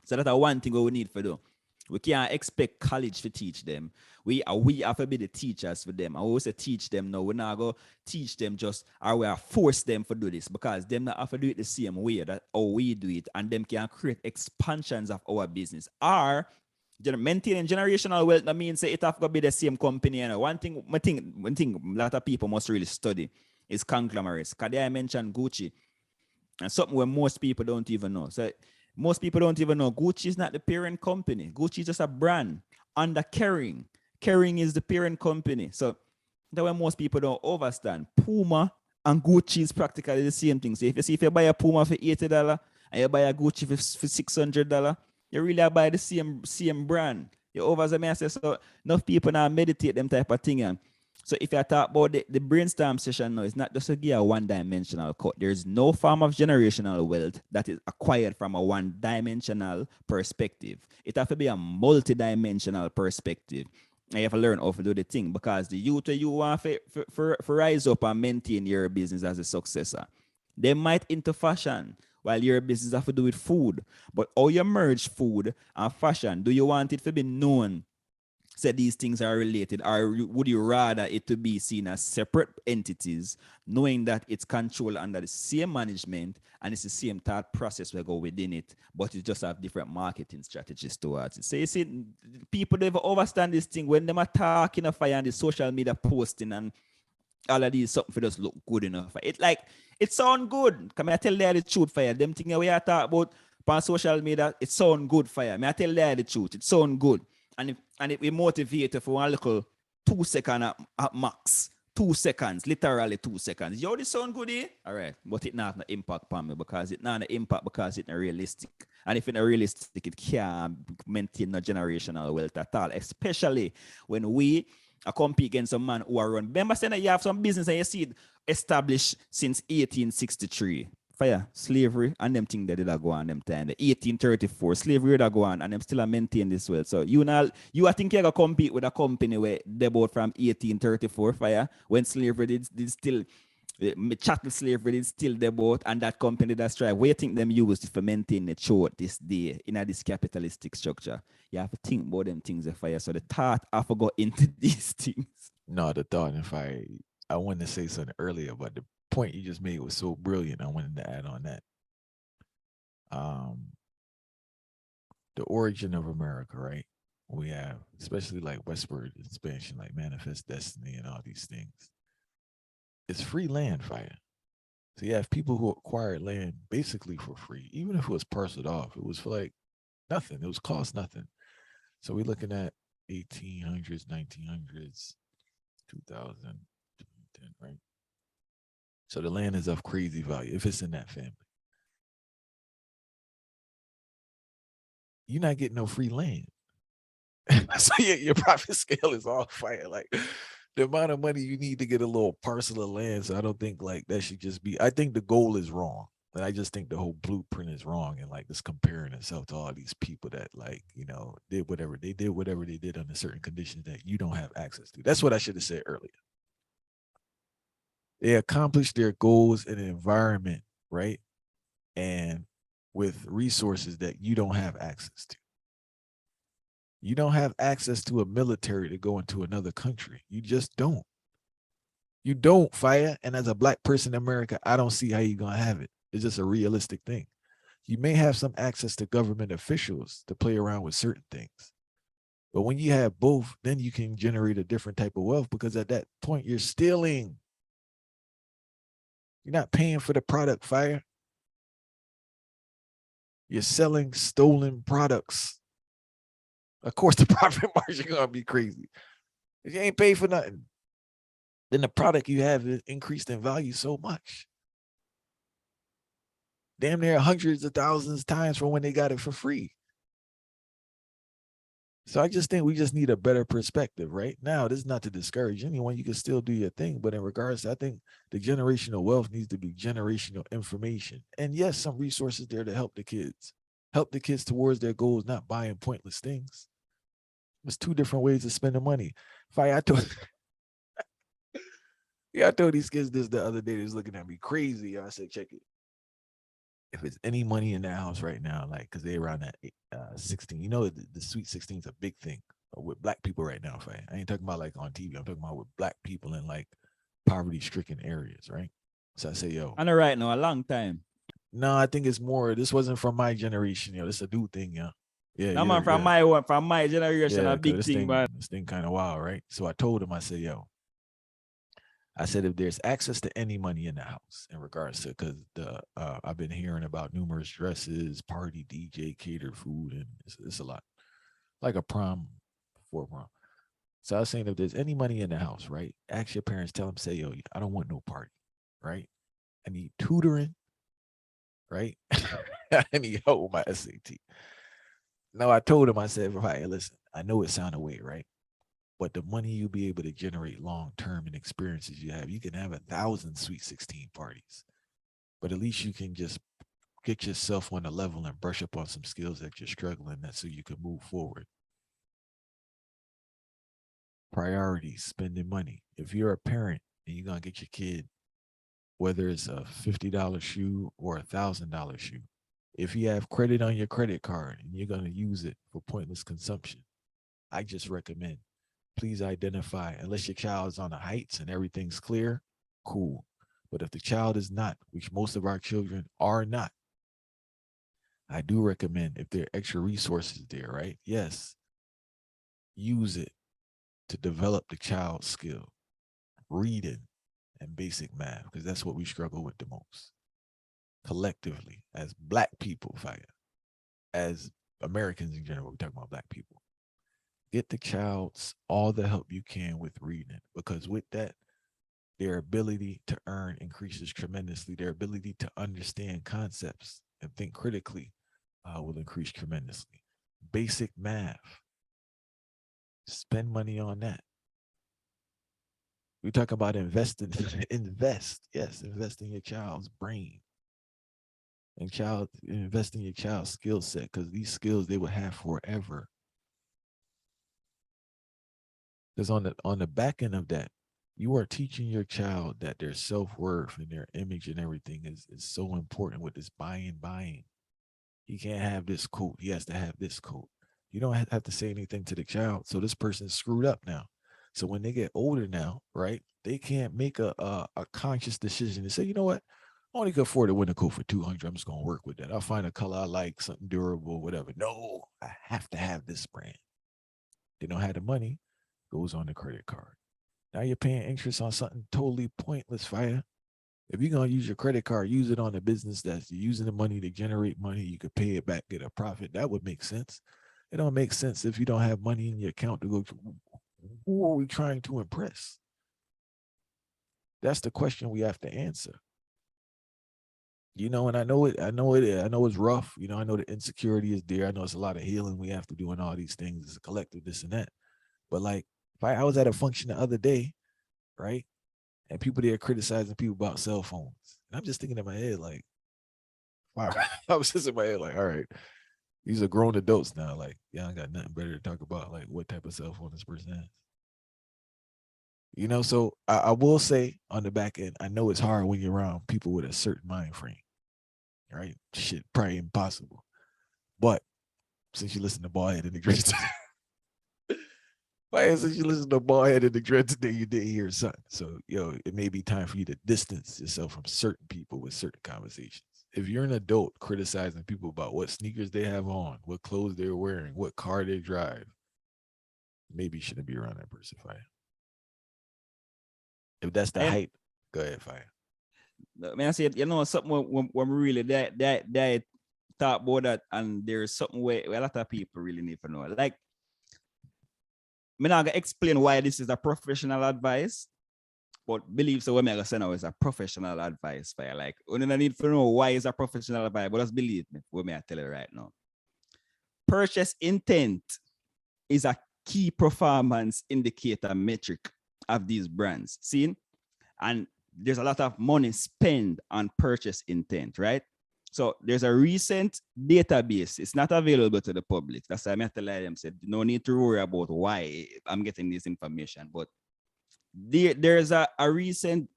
So that's one thing we need to do. We can't expect college to teach them. We have to be the teachers for them. I always say teach them now. We're not going to teach them just, or we are force them to do this because them not have to do it the same way that how we do it, and them can create expansions of our business. Or maintaining generational wealth, that means it have to be the same company. And one thing a lot of people must really study is conglomerates. Because I mentioned Gucci, and something where most people don't even know. So most people don't even know Gucci is not the parent company. Gucci is just a brand under Kering. Kering is the parent company. So that's why most people don't understand. Puma and Gucci is practically the same thing. So if you buy a Puma for $80 and you buy a Gucci for $600, you really buy the same brand. You say, so enough people now meditate them type of thing. And so if you talk about the brainstorm session now, it's not just to give a one-dimensional cut. There's no form of generational wealth that is acquired from a one-dimensional perspective. It has to be a multi-dimensional perspective. And you have to learn how to do the thing because the youth you want to rise up and maintain your business as a successor. They might into fashion while your business have to do with food. But how you merge food and fashion, do you want it to be known say these things are related, or would you rather it to be seen as separate entities, knowing that it's controlled under the same management and it's the same thought process we go within it, but you just have different marketing strategies towards it. So you see, people never understand this thing when them are talking of fire and the social media posting and all of these something for just look good enough. It sound good. Can I tell you the truth, fire? Them things we are talking about on social media, it sound good, fire. May I tell you the truth? It sound good. And it will motivate you for one little 2 seconds at max. 2 seconds, literally 2 seconds. Yo, this sound good, eh? All right, but it not an impact upon me because it not an impact because it's not realistic. And if it's not realistic, it can't maintain no generational wealth at all, especially when we compete against a man who are run. Remember saying that you have some business and you see it established since 1863. Fire, slavery, and them things that did go on them time. The 1834, slavery that go on, and them still maintain this well. So you I think you're gonna compete with a company where they bought from 1834, fire, when slavery did still chattel slavery did still they bought, and that company that's try. Where you think them used to maintain the chart this day in this capitalistic structure? You have to think about them things, fire. So the thought I forgot into these things. No, the thought, if I wanted to say something earlier, but the point you just made was so brilliant. I wanted to add on that. The origin of America, right? We have, especially like westward expansion, like Manifest Destiny and all these things. It's free land, fire. So you have people who acquired land basically for free, even if it was parceled off. It was for like nothing. It was cost nothing. So we're looking at 1800s, 1900s, 2000, 2010, right? So the land is of crazy value if it's in that family. You're not getting no free land. So your profit scale is all fire. Like the amount of money you need to get a little parcel of land. So I don't think like that should just be, I think the goal is wrong. But I just think the whole blueprint is wrong. And like just comparing itself to all these people that like, did whatever they did under certain conditions that you don't have access to. That's what I should have said earlier. They accomplish their goals in an environment, right? And with resources that you don't have access to. You don't have access to a military to go into another country. You just don't. You don't, fire. And as a black person in America, I don't see how you're going to have it. It's just a realistic thing. You may have some access to government officials to play around with certain things, But when you have both, then you can generate a different type of wealth because at that point you're stealing. You're not paying for the product, fire. You're selling stolen products. Of course, the profit margin gonna be crazy. If you ain't paid for nothing, then the product you have is increased in value so much. Damn near hundreds of thousands times from when they got it for free. So I just think we just need a better perspective right now. This is not to discourage anyone. You can still do your thing. But in regards to, I think the generational wealth needs to be generational information. And yes, some resources there to help the kids. Help the kids towards their goals, not buying pointless things. There's two different ways of spending money. I told I told these kids this the other day. They was looking at me crazy. I said, check it. If it's any money in that house right now, like, because they around that 16, you know, the Sweet 16 is a big thing with black people right now. I ain't talking about like on TV. I'm talking about with black people in like poverty-stricken areas, right? So I say, yo. I know right now, a long time. No, I think it's more. This wasn't from my generation, yo. This is a new thing, yo. Yeah, no, man, from my generation, a big thing, man. This thing kind of wild, right? So I told him, I said, yo, I said, if there's access to any money in the house in regards to, because I've been hearing about numerous dresses, party, DJ, catered food, and it's a lot, like a prom, before prom. So I was saying, if there's any money in the house, right, ask your parents, tell them, say, yo, I don't want no party, right? I need tutoring, right? I need help with my SAT. No, I told him, I said, hey, listen, I know it sounded weird, right? But the money you'll be able to generate long-term and experiences you can have 1,000 Sweet 16 parties. But at least you can just get yourself on the level and brush up on some skills that you're struggling at so you can move forward. Priorities, spending money. If you're a parent and you're going to get your kid, whether it's a $50 shoe or a $1,000 shoe, if you have credit on your credit card and you're going to use it for pointless consumption, I just recommend, please identify, unless your child is on the heights and everything's clear, cool. But if the child is not, which most of our children are not, I do recommend, if there are extra resources there, right? Yes, use it to develop the child's skill, reading and basic math, because that's what we struggle with the most. Collectively, as black people, as Americans in general, we talk about black people. Get the child's all the help you can with reading, because with that, their ability to earn increases tremendously. Their ability to understand concepts and think critically will increase tremendously. Basic math. Spend money on that. We talk about investing. Invest. Yes, invest in your child's brain. And invest in your child's skill set, because these skills they will have forever. Because on the back end of that, you are teaching your child that their self-worth and their image and everything is so important with this buying. He can't have this coat. He has to have this coat. You don't have to say anything to the child. So this person's screwed up now. So when they get older now, right, they can't make a conscious decision to say, you know what, I only can afford to win a coat for $200. I'm just going to work with that. I'll find a color I like, something durable, whatever. No, I have to have this brand. They don't have the money. Goes on the credit card. Now you're paying interest on something totally pointless, fire. If you're going to use your credit card, use it on a business that's using the money to generate money. You could pay it back, get a profit. That would make sense. It don't make sense if you don't have money in your account to go to. Who are we trying to impress? That's the question we have to answer. You know, and I know it's rough. You know, I know the insecurity is there. I know it's a lot of healing we have to do and all these things. It's a collective, this and that. But like, if I was at a function the other day, right? And people there criticizing people about cell phones. And I'm just thinking in my head, like, wow. I was just in my head, like, all right, these are grown adults now. Like, yeah, I got nothing better to talk about. Like, what type of cell phone this person has. You know, so I will say on the back end, I know it's hard when you're around people with a certain mind frame, right? Shit, probably impossible. But since you listen to Ballhead and the Dreads, since you listen to Ballhead and the Dreads today, you did hear something. So, it may be time for you to distance yourself from certain people with certain conversations. If you're an adult criticizing people about what sneakers they have on, what clothes they're wearing, what car they drive, maybe you shouldn't be around that person, Fire. If that's the And height, go ahead, Fire. I say, you know, something when we really that talk about that, and there's something where a lot of people really need to know. Like, I'm not gonna explain why this is a professional advice, but believe so. What I'm gonna say now is a professional advice, Fire. Like, we don't need to know why it's a professional advice, but just believe me. What may I tell you right now? Purchase intent is a key performance indicator metric of these brands. See, and there's a lot of money spent on purchase intent, right? So there's a recent database. It's not available to the public. That's why I met the them said, no need to worry about why I'm getting this information. But there's a recent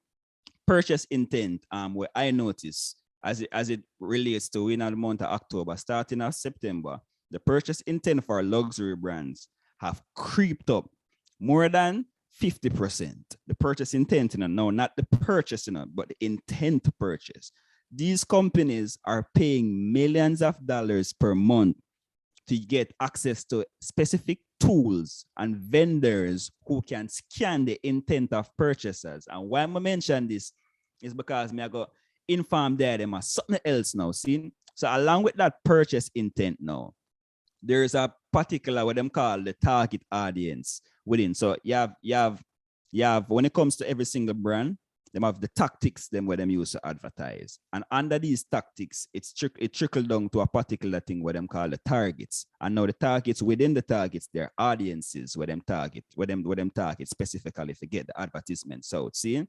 purchase intent where I noticed as it relates to in the month of October, starting of September, the purchase intent for luxury brands have creeped up more than 50%. The purchase intent, no, not the purchase, but the intent to purchase. These companies are paying millions of dollars per month to get access to specific tools and vendors who can scan the intent of purchasers. And why I mention this is because I go inform them of something else now. See? So along with that purchase intent now, there's a particular what them call the target audience within. So you have when it comes to every single brand, them have the tactics them where them use to advertise. And under these tactics, it trickle down to a particular thing where them call the targets. And now the targets within the targets, their audiences where them target specifically to get the advertisement. So see?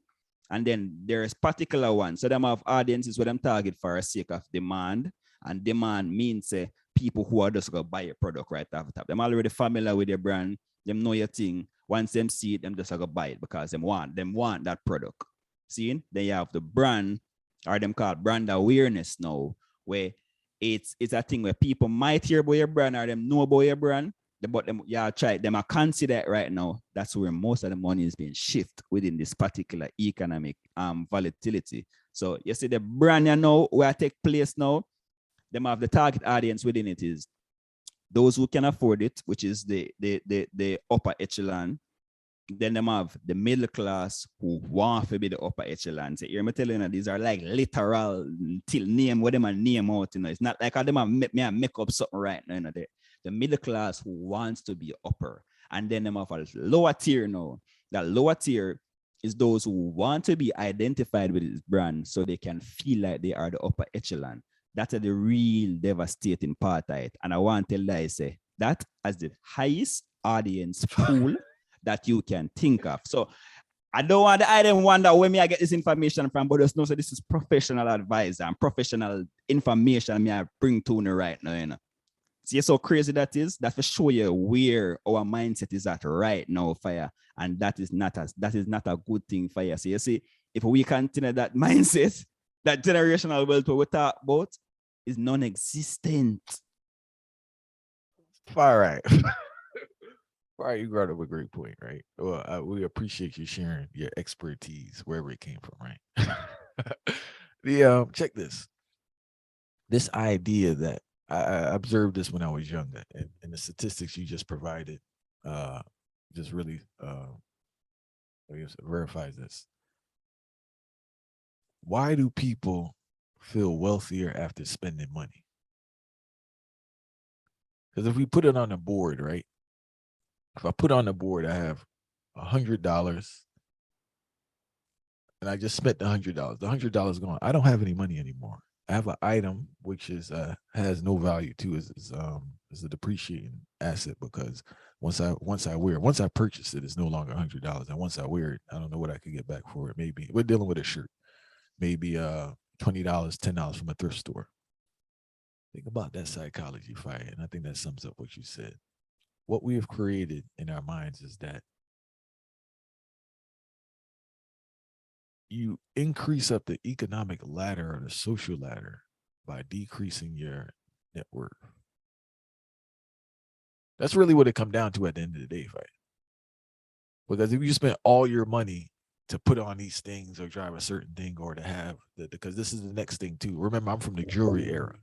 And then there's particular ones. So them have audiences where them target for a sake of demand. And demand means people who are just going to buy a product right off the top. Them already familiar with your brand. Them know your thing. Once them see it, them just going to buy it because them want that product. See? Then you have the brand, or them called brand awareness now, where it's a thing where people might hear about your brand or them know about your brand. But them, them are consider it right now. That's where most of the money is being shifted within this particular economic volatility. So you see the brand you know where take place now, them have the target audience within it is those who can afford it, which is the upper echelon. Then them have the middle class who want to be the upper echelon. So you're telling you, these are like literal till name what them a name out. You know, it's not like I them make up something right now. You know, the middle class who wants to be upper, and then them have a lower tier now. That lower tier is those who want to be identified with this brand, so they can feel like they are the upper echelon. That's the real devastating part of it. And I want to tell you, I say that as the highest audience pool that you can think of. So I don't want I didn't wonder where me I get this information from, but just know so this is professional advice and professional information me I bring to you right now. You know. See so crazy that is. That for show you where our mindset is at right now, Fire. And that is not a good thing, Fire. So you see, if we continue that mindset, that generational wealth we talk about is non-existent. All right. All right, you brought up a great point, right? Well, we appreciate you sharing your expertise wherever it came from, right? Check this. This idea that I observed this when I was younger, and the statistics you just provided just really verifies this. Why do people feel wealthier after spending money? Because if we put it on the board, right? If I put on the board, I have $100 and I just spent the $100. The $100 gone. I don't have any money anymore. I have an item which is has no value to is a depreciating asset because once I purchase it, it's no longer $100. And once I wear it, I don't know what I could get back for it. Maybe we're dealing with a shirt, maybe $20, $10 from a thrift store. Think about that psychology, Fire, and I think that sums up what you said. What we have created in our minds is that you increase up the economic ladder or the social ladder by decreasing your net worth. That's really what it comes down to at the end of the day, right? Because if you spend all your money to put on these things or drive a certain thing or to have because this is the next thing too. Remember, I'm from the jewelry era,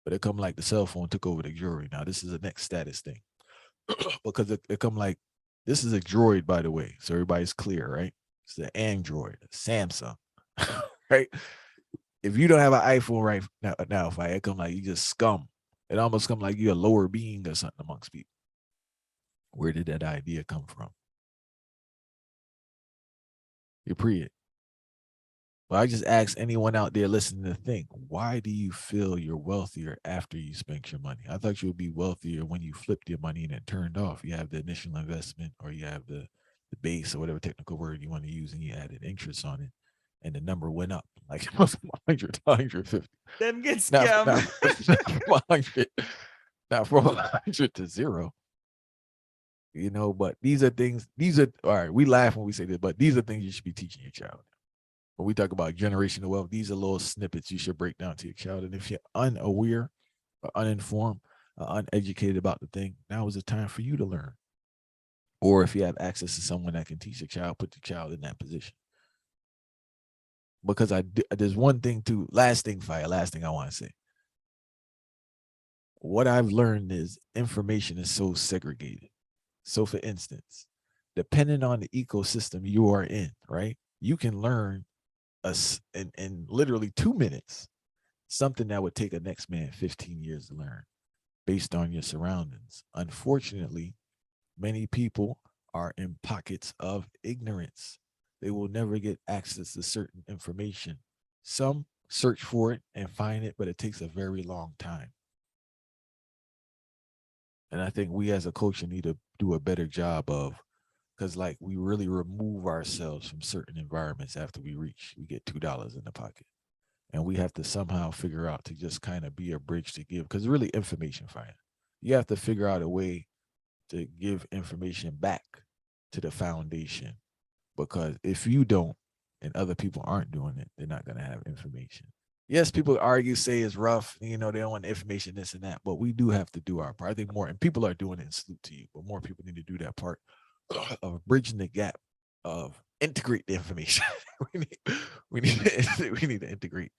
but it come like the cell phone took over the jewelry. Now this is the next status thing. Because it come like This is a Droid, by the way, so everybody's clear, right? It's an Android, Samsung, right? If you don't have an iPhone right now, if I come like you just scum, it almost come like you're a lower being or something amongst people. Where did that idea come from? You're pre it. But I just ask anyone out there listening to think, why do you feel you're wealthier after you spent your money? I thought you would be wealthier when you flipped your money and it turned off. You have the initial investment or you have the base or whatever technical word you want to use and you added interest on it and the number went up like it was 100 to 150. Then get Not, scammed. not from 100, not from 100 to zero. You know, but these are things, all right, we laugh when we say this, but these are things you should be teaching your child. When we talk about generational wealth, these are little snippets you should break down to your child. And if you're unaware or uninformed or uneducated about the thing, now is the time for you to learn. Or if you have access to someone that can teach your child, put the child in that position. Because there's one thing too, last thing I want to say. What I've learned is information is so segregated. So for instance, depending on the ecosystem you are in, right? You can learn in literally 2 minutes, something that would take a next man 15 years to learn based on your surroundings. Unfortunately, many people are in pockets of ignorance. They will never get access to certain information. Some search for it and find it, but it takes a very long time. And I think we as a culture need to do a better job of, because like we really remove ourselves from certain environments after we get $2 in the pocket. And we have to somehow figure out to just kind of be a bridge to give, because really information finding. You have to figure out a way to give information back to the foundation, because if you don't and other people aren't doing it, they're not going to have information. Yes, people argue, say it's rough, you know, they don't want information, this and that, but we do have to do our part. I think more, and people are doing it, and salute to you, but more people need to do that part of bridging the gap of integrate the information. we need to integrate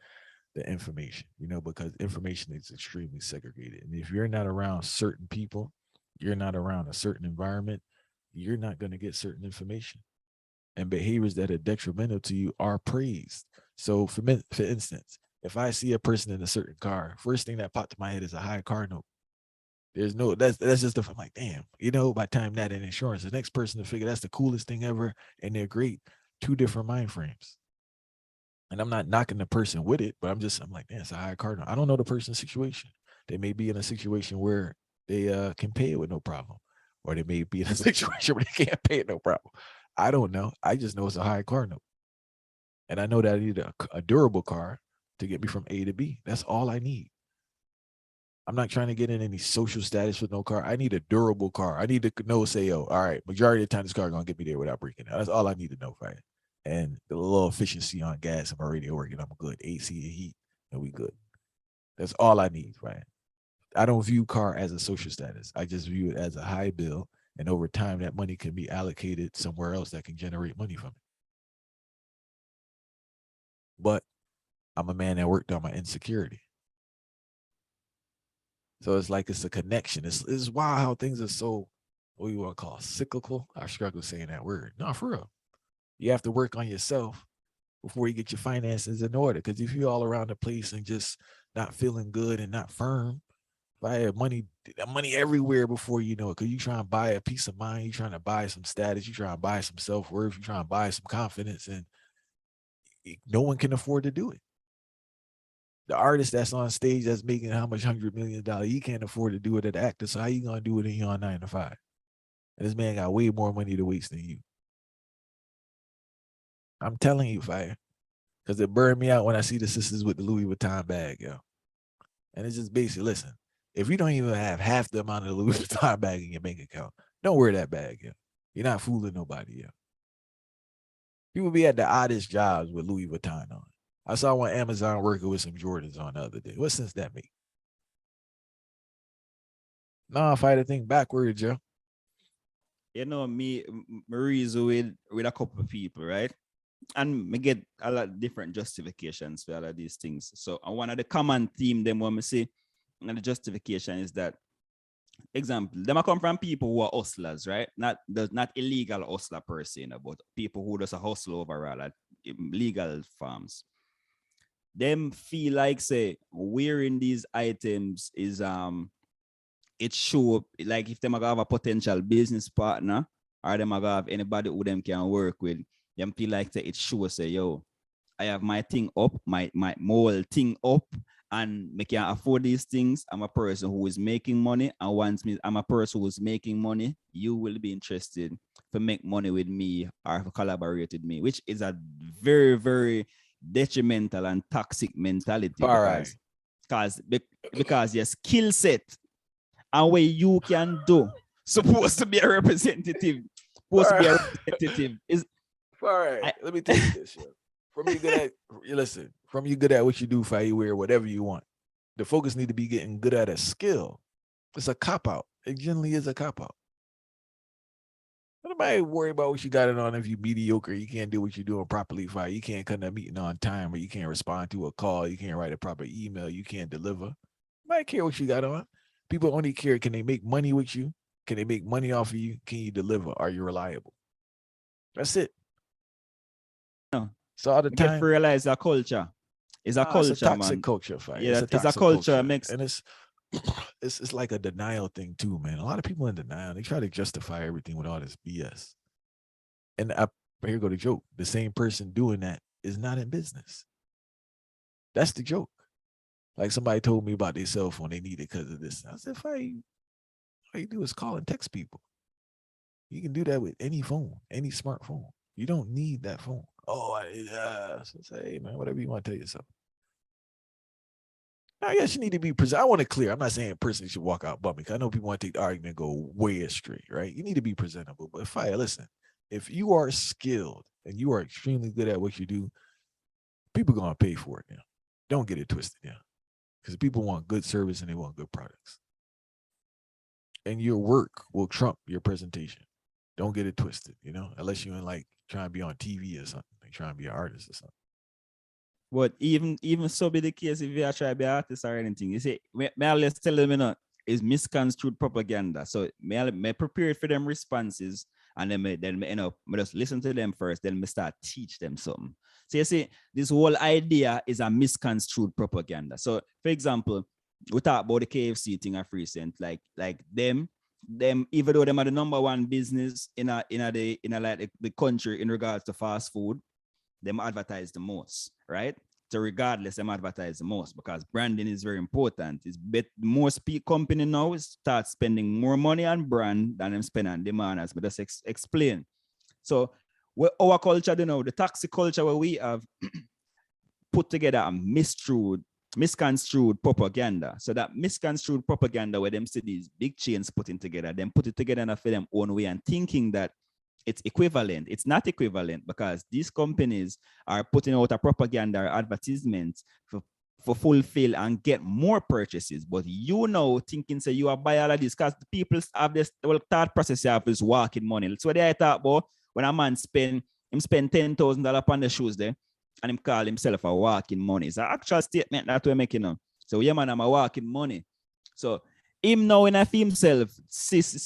the information, you know, because information is extremely segregated. And if you're not around certain people, you're not around a certain environment, you're not going to get certain information. And behaviors that are detrimental to you are praised. So for instance, if I see a person in a certain car, first thing that popped to my head is a high car note. There's no, that's just the, I'm like, damn, you know, by the time that and insurance, the next person to figure that's the coolest thing ever. And they're great. Two different mind frames. And I'm not knocking the person with it, but I'm like, man, it's a high car note. I don't know the person's situation. They may be in a situation where they can pay it with no problem. Or they may be in a situation where they can't pay it no problem. I don't know. I just know it's a high car note. And I know that I need a durable car to get me from A to B. That's all I need. I'm not trying to get in any social status with no car. I need a durable car. I need to know, say, oh, all right, majority of the time this car gonna get me there without breaking out. That's all I need to know, right? And the little efficiency on gas and my radio working, I'm good. AC and heat, and we good. That's all I need, right? I don't view car as a social status. I just view it as a high bill, and over time, that money can be allocated somewhere else that can generate money from it. But I'm a man that worked on my insecurity. So it's like it's a connection. It's wild how things are so, what you want to call cyclical. I struggle saying that word. No, for real. You have to work on yourself before you get your finances in order. Because if you're all around the place and just not feeling good and not firm, if I had money everywhere before you know it, because you try and buy a peace of mind, you're trying to buy some status, you try and buy some self-worth, you try and buy some confidence, and no one can afford to do it. The artist that's on stage that's making how much $100 million, he can't afford to do it as an actor. So how you gonna do it in your 9 to 5? And this man got way more money to waste than you. I'm telling you, fire, because it burned me out when I see the sisters with the Louis Vuitton bag, yo. And it's just basically, listen, if you don't even have half the amount of the Louis Vuitton bag in your bank account, don't wear that bag, yo. You're not fooling nobody, yo. People be at the oddest jobs with Louis Vuitton on. I saw one Amazon worker with some Jordans on the other day. What sense that make? No, if I had to think backwards, yo. You know, me reason with a couple of people, right? And me get a lot of different justifications for all of these things. So one of the common theme them when we say, and the justification is that example, them are come from people who are hustlers, right? Not illegal hustler per se, but people who just a hustle overall at legal farms. Them feel like say wearing these items is it show up like if them have a potential business partner or them have anybody who them can work with, them feel like say it shows say yo, I have my thing up, my whole thing up, and I can afford these things. I'm a person who is making money, and once me, I'm a person who is making money, you will be interested to make money with me or to collaborate with me, which is a very, very detrimental and toxic mentality because your skill set and what you can do supposed to be a representative. Supposed to be a representative is all right. Let me tell you this. Yo. From you good at listen, from you good at what you do, Fire, you wear whatever you want. The focus need to be getting good at a skill. It's a cop out. It generally is a cop out. Nobody worry about what you got it on if you mediocre. You can't do what you're doing properly, Fire. You can't come to a meeting on time, or you can't respond to a call. You can't write a proper email. You can't deliver. Nobody care what you got on. People only care, can they make money with you? Can they make money off of you? Can you deliver? Are you reliable? That's it. No. So all the You time, get to realize a culture. It's a culture, it's a toxic man. culture, Fire. Yeah, it's a culture culture. mix. And it's like a denial thing too, man. A lot of people in denial. They try to justify everything with all this BS. And here go the joke. The same person doing that is not in business. That's the joke. Like somebody told me about their cell phone, they need it because of this. I said, all you do is call and text people. You can do that with any phone, any smartphone. You don't need that phone. Oh, so say, hey, man, whatever you want to tell yourself. I guess you need to be present. I want to clear. I'm not saying a person should walk out bumping. I know people want to take the argument and go way astray, right? You need to be presentable. But Fire, listen, if you are skilled and you are extremely good at what you do, people are going to pay for it now. Don't get it twisted now. Because people want good service and they want good products. And your work will trump your presentation. Don't get it twisted, unless you're like trying to be on TV or something, like trying to be an artist or something. But even so be the case if you are trying to be an artist or anything. You see, may I let's tell them is misconstrued propaganda. So may I prepare for them responses and then just listen to them first, then me start teach them something. So you see, this whole idea is a misconstrued propaganda. So for example, we talk about the KFC thing of recent, like them, even though them are the number one business in the country in regards to fast food, them advertise the most, right? So regardless, them advertise the most because branding is very important. It's most company now start spending more money on brand than them spend on demand, as but just explain. So our culture, the toxic culture where we have put together a misconstrued propaganda. So that misconstrued propaganda where them see these big chains putting together, them put it together for them own way and thinking that it's equivalent. It's not equivalent because these companies are putting out a propaganda or advertisement for fulfill and get more purchases. But thinking say you are buy all of this because the people have this thought process of is walking money. That's what they talk about when a man spend $10,000 on the shoes there and him call himself a walking money. It's an actual statement that we're making. So yeah, man, I'm a walking money. So him now in himself,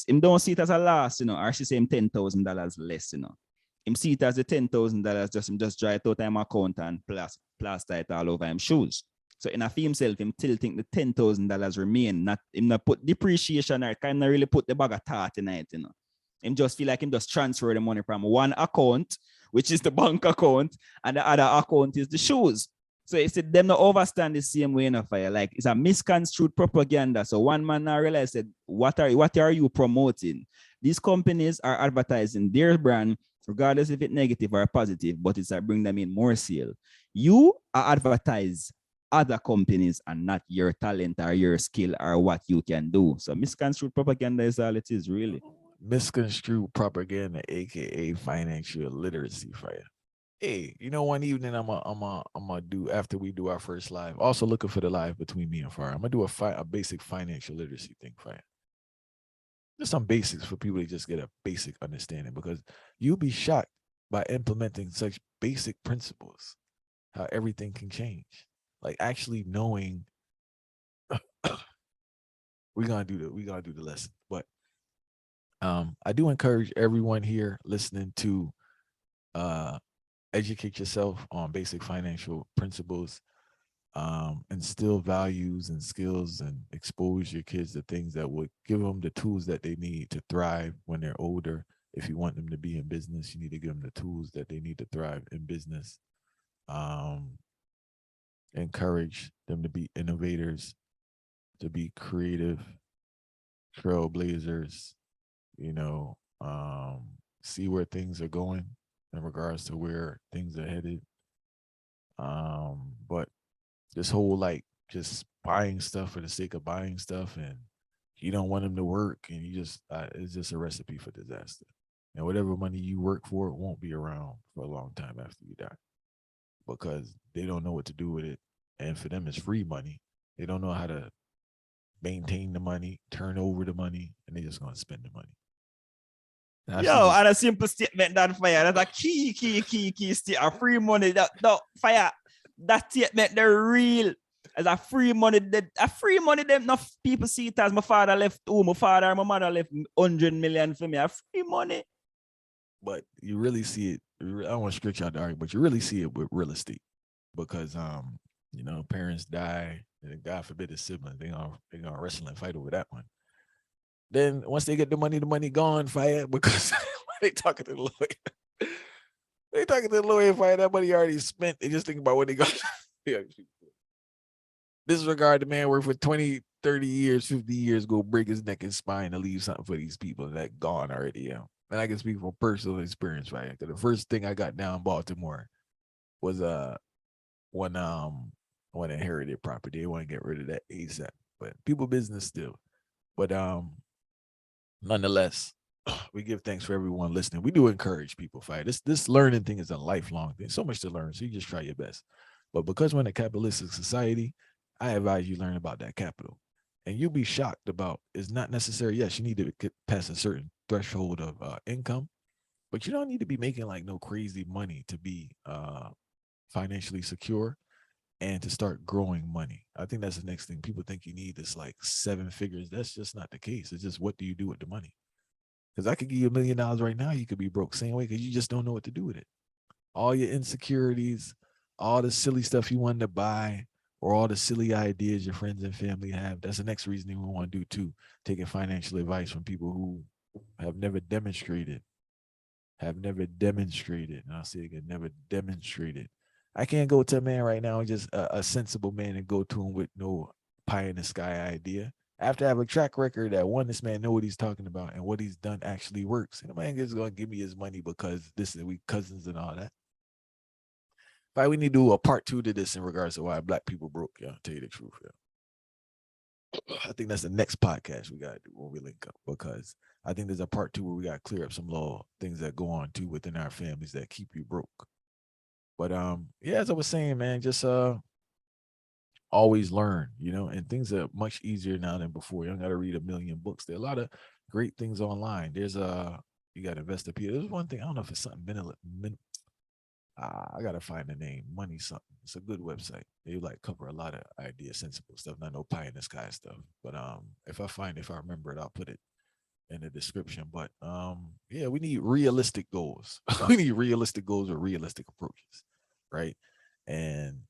him don't see it as a loss, or she say him $10,000 less, Him see it as the $10,000, him just dry it out of him account and plaster it all over him shoes. So in himself, him still think the $10,000 remain, not him not put depreciation or kind of really put the bag of thought in it, Him just feel like him just transfer the money from one account, which is the bank account, and the other account is the shoes. So it's them not overstand the same way in a Fire. Like it's a misconstrued propaganda. So one man now realized that what are you promoting? These companies are advertising their brand, regardless if it's negative or positive, but it's bring them in more sale. You are advertise other companies and not your talent or your skill or what you can do. So misconstrued propaganda is all it is, really. Misconstrued propaganda, aka financial literacy, Fire. Hey, one evening I'm gonna do after we do our first live. Also looking for the live between me and Fire. I'm gonna do a basic financial literacy thing, Fire. Just some basics for people to just get a basic understanding because you'll be shocked by implementing such basic principles, how everything can change. Like actually knowing we're gonna do the lesson. But I do encourage everyone here listening to educate yourself on basic financial principles, instill values and skills, and expose your kids to things that would give them the tools that they need to thrive when they're older. If you want them to be in business, you need to give them the tools that they need to thrive in business. Encourage them to be innovators, to be creative, trailblazers, you know, see where things are going in regards to where things are headed. But this whole like just buying stuff for the sake of buying stuff, and you don't want them to work, and you just it's just a recipe for disaster. And whatever money you work for, it won't be around for a long time after you die, because they don't know what to do with it. And for them, it's free money. They don't know how to maintain the money, turn over the money, and they're just gonna spend the money. Yo, and a simple statement that fire. That's a key state. A free money. That fire. That statement, they're real. As a free money, them enough people see it as my father left my father and my mother left 100 million for me. A free money. But you really see it. I don't want to stretch out the argument, but you really see it with real estate, because you know, parents die, and God forbid the siblings, they're gonna wrestle and fight over that one. Then once they get the money gone, fire, because they talking to the lawyer. They talking to the lawyer, fire that money already spent. They just think about what they got. Disregard the man worked for 20, 30 years, 50 years, go break his neck and spine to leave something for these people that gone already. Yeah. And I can speak from personal experience, right? Because the first thing I got down in Baltimore was one inherited property. They want to get rid of that ASAP. But people business still. But nonetheless, we give thanks for everyone listening. We do encourage people, fight. This learning thing is a lifelong thing. So much to learn. So you just try your best. But because we're in a capitalistic society, I advise you learn about that capital. And you'll be shocked about, it's not necessary. Yes, you need to get past a certain threshold of income, but you don't need to be making like no crazy money to be financially secure and to start growing money. I think that's the next thing. People think you need this like 7 figures. That's just not the case. It's just, what do you do with the money? Because I could give you $1 million right now. You could be broke same way, because you just don't know what to do with it. All your insecurities, all the silly stuff you wanted to buy, or all the silly ideas your friends and family have. That's the next reason we want to do too. Taking financial advice from people who have never demonstrated. And I'll say again, never demonstrated. I can't go to a man right now, just a sensible man, and go to him with no pie in the sky idea. I have to have a track record that, one, this man know what he's talking about and what he's done actually works. And the man is going to give me his money because we cousins and all that. But we need to do a part 2 to this in regards to why black people broke. Yeah, I'll tell you the truth. Yeah. I think that's the next podcast we got to do when we link up, because I think there's a part 2 where we got to clear up some little things that go on too within our families that keep you broke. But yeah, as I was saying, man, just always learn, you know, and things are much easier now than before. You don't got to read a million books. There are a lot of great things online. There's you got Investopedia. There's one thing, I don't know if it's something I gotta find the name. Money something. It's a good website. They like cover a lot of idea, sensible stuff, not no pie in the sky stuff. But if I remember it, I'll put it in the description. But yeah, we need realistic goals. We need realistic goals with realistic approaches, right? And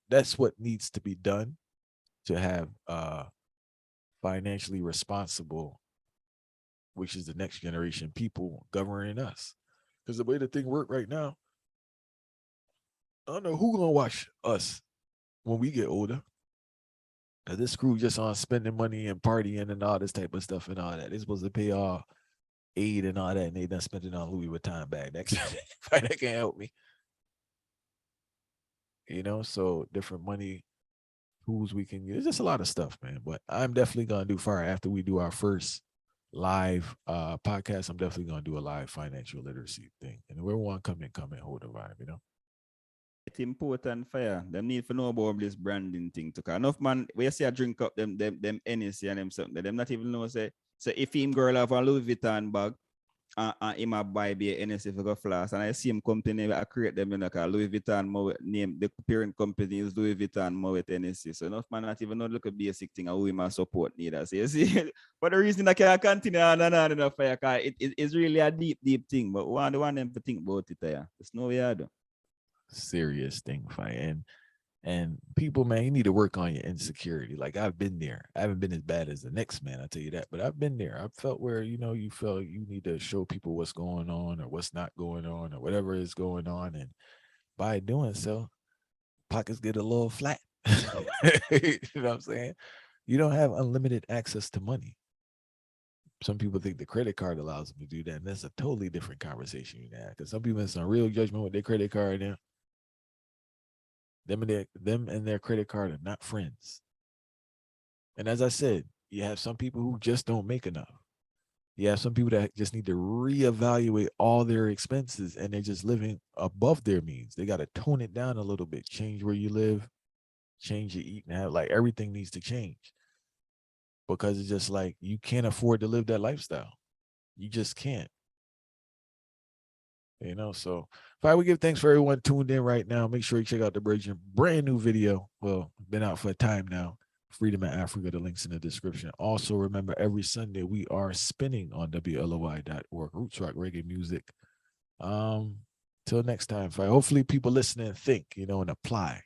that's what needs to be done to have financially responsible, which is the next generation people governing us. Because the way the thing work right now, I don't know who gonna watch us when we get older. Cause this crew just on spending money and partying and all this type of stuff and all that. They're supposed to pay all aid and all that, and they done spent it on Louis Vuitton bag. That can't help me. You know, so different money tools we can use. There's just a lot of stuff, man. But I'm definitely gonna do fire after we do our first live podcast. I'm definitely gonna do a live financial literacy thing, and whoever want come in, hold the vibe, you know. It's important fire. Them need to know about this branding thing too. Enough man, we see a drink up them NSC and them something. Them not even know say. So if him girl have a Louis Vuitton bag him a buy be NSC for go floss, and I see him company I create them in like a Louis Vuitton Moet name. The parent company is Louis Vuitton Moet NSC. So enough man not even know look a basic thing who him a support neither. So you see, for the reason I can't continue on and on enough for it's really a deep thing. But one the one them to think about it there. There's no way I do. Serious thing, fight. And people, man, you need to work on your insecurity. Like I've been there. I haven't been as bad as the next man, I tell you that. But I've been there. I felt where, you felt you need to show people what's going on or what's not going on or whatever is going on. And by doing so, pockets get a little flat. You know what I'm saying? You don't have unlimited access to money. Some people think the credit card allows them to do that. And that's a totally different conversation you have. Because some people have some real judgment with their credit card now. Them and their credit card are not friends. And as I said, you have some people who just don't make enough. You have some people that just need to reevaluate all their expenses and they're just living above their means. They got to tone it down a little bit, change where you live, change your eating habit. Like everything needs to change because it's just like you can't afford to live that lifestyle. You just can't. So if I would give thanks for everyone tuned in right now. Make sure you check out the brand new video. Well, been out for a time now. Freedom in Africa. The link's in the description. Also, remember every Sunday we are spinning on WLOI.org. Roots Rock Reggae Music. Till next time, hopefully people listening think, and apply,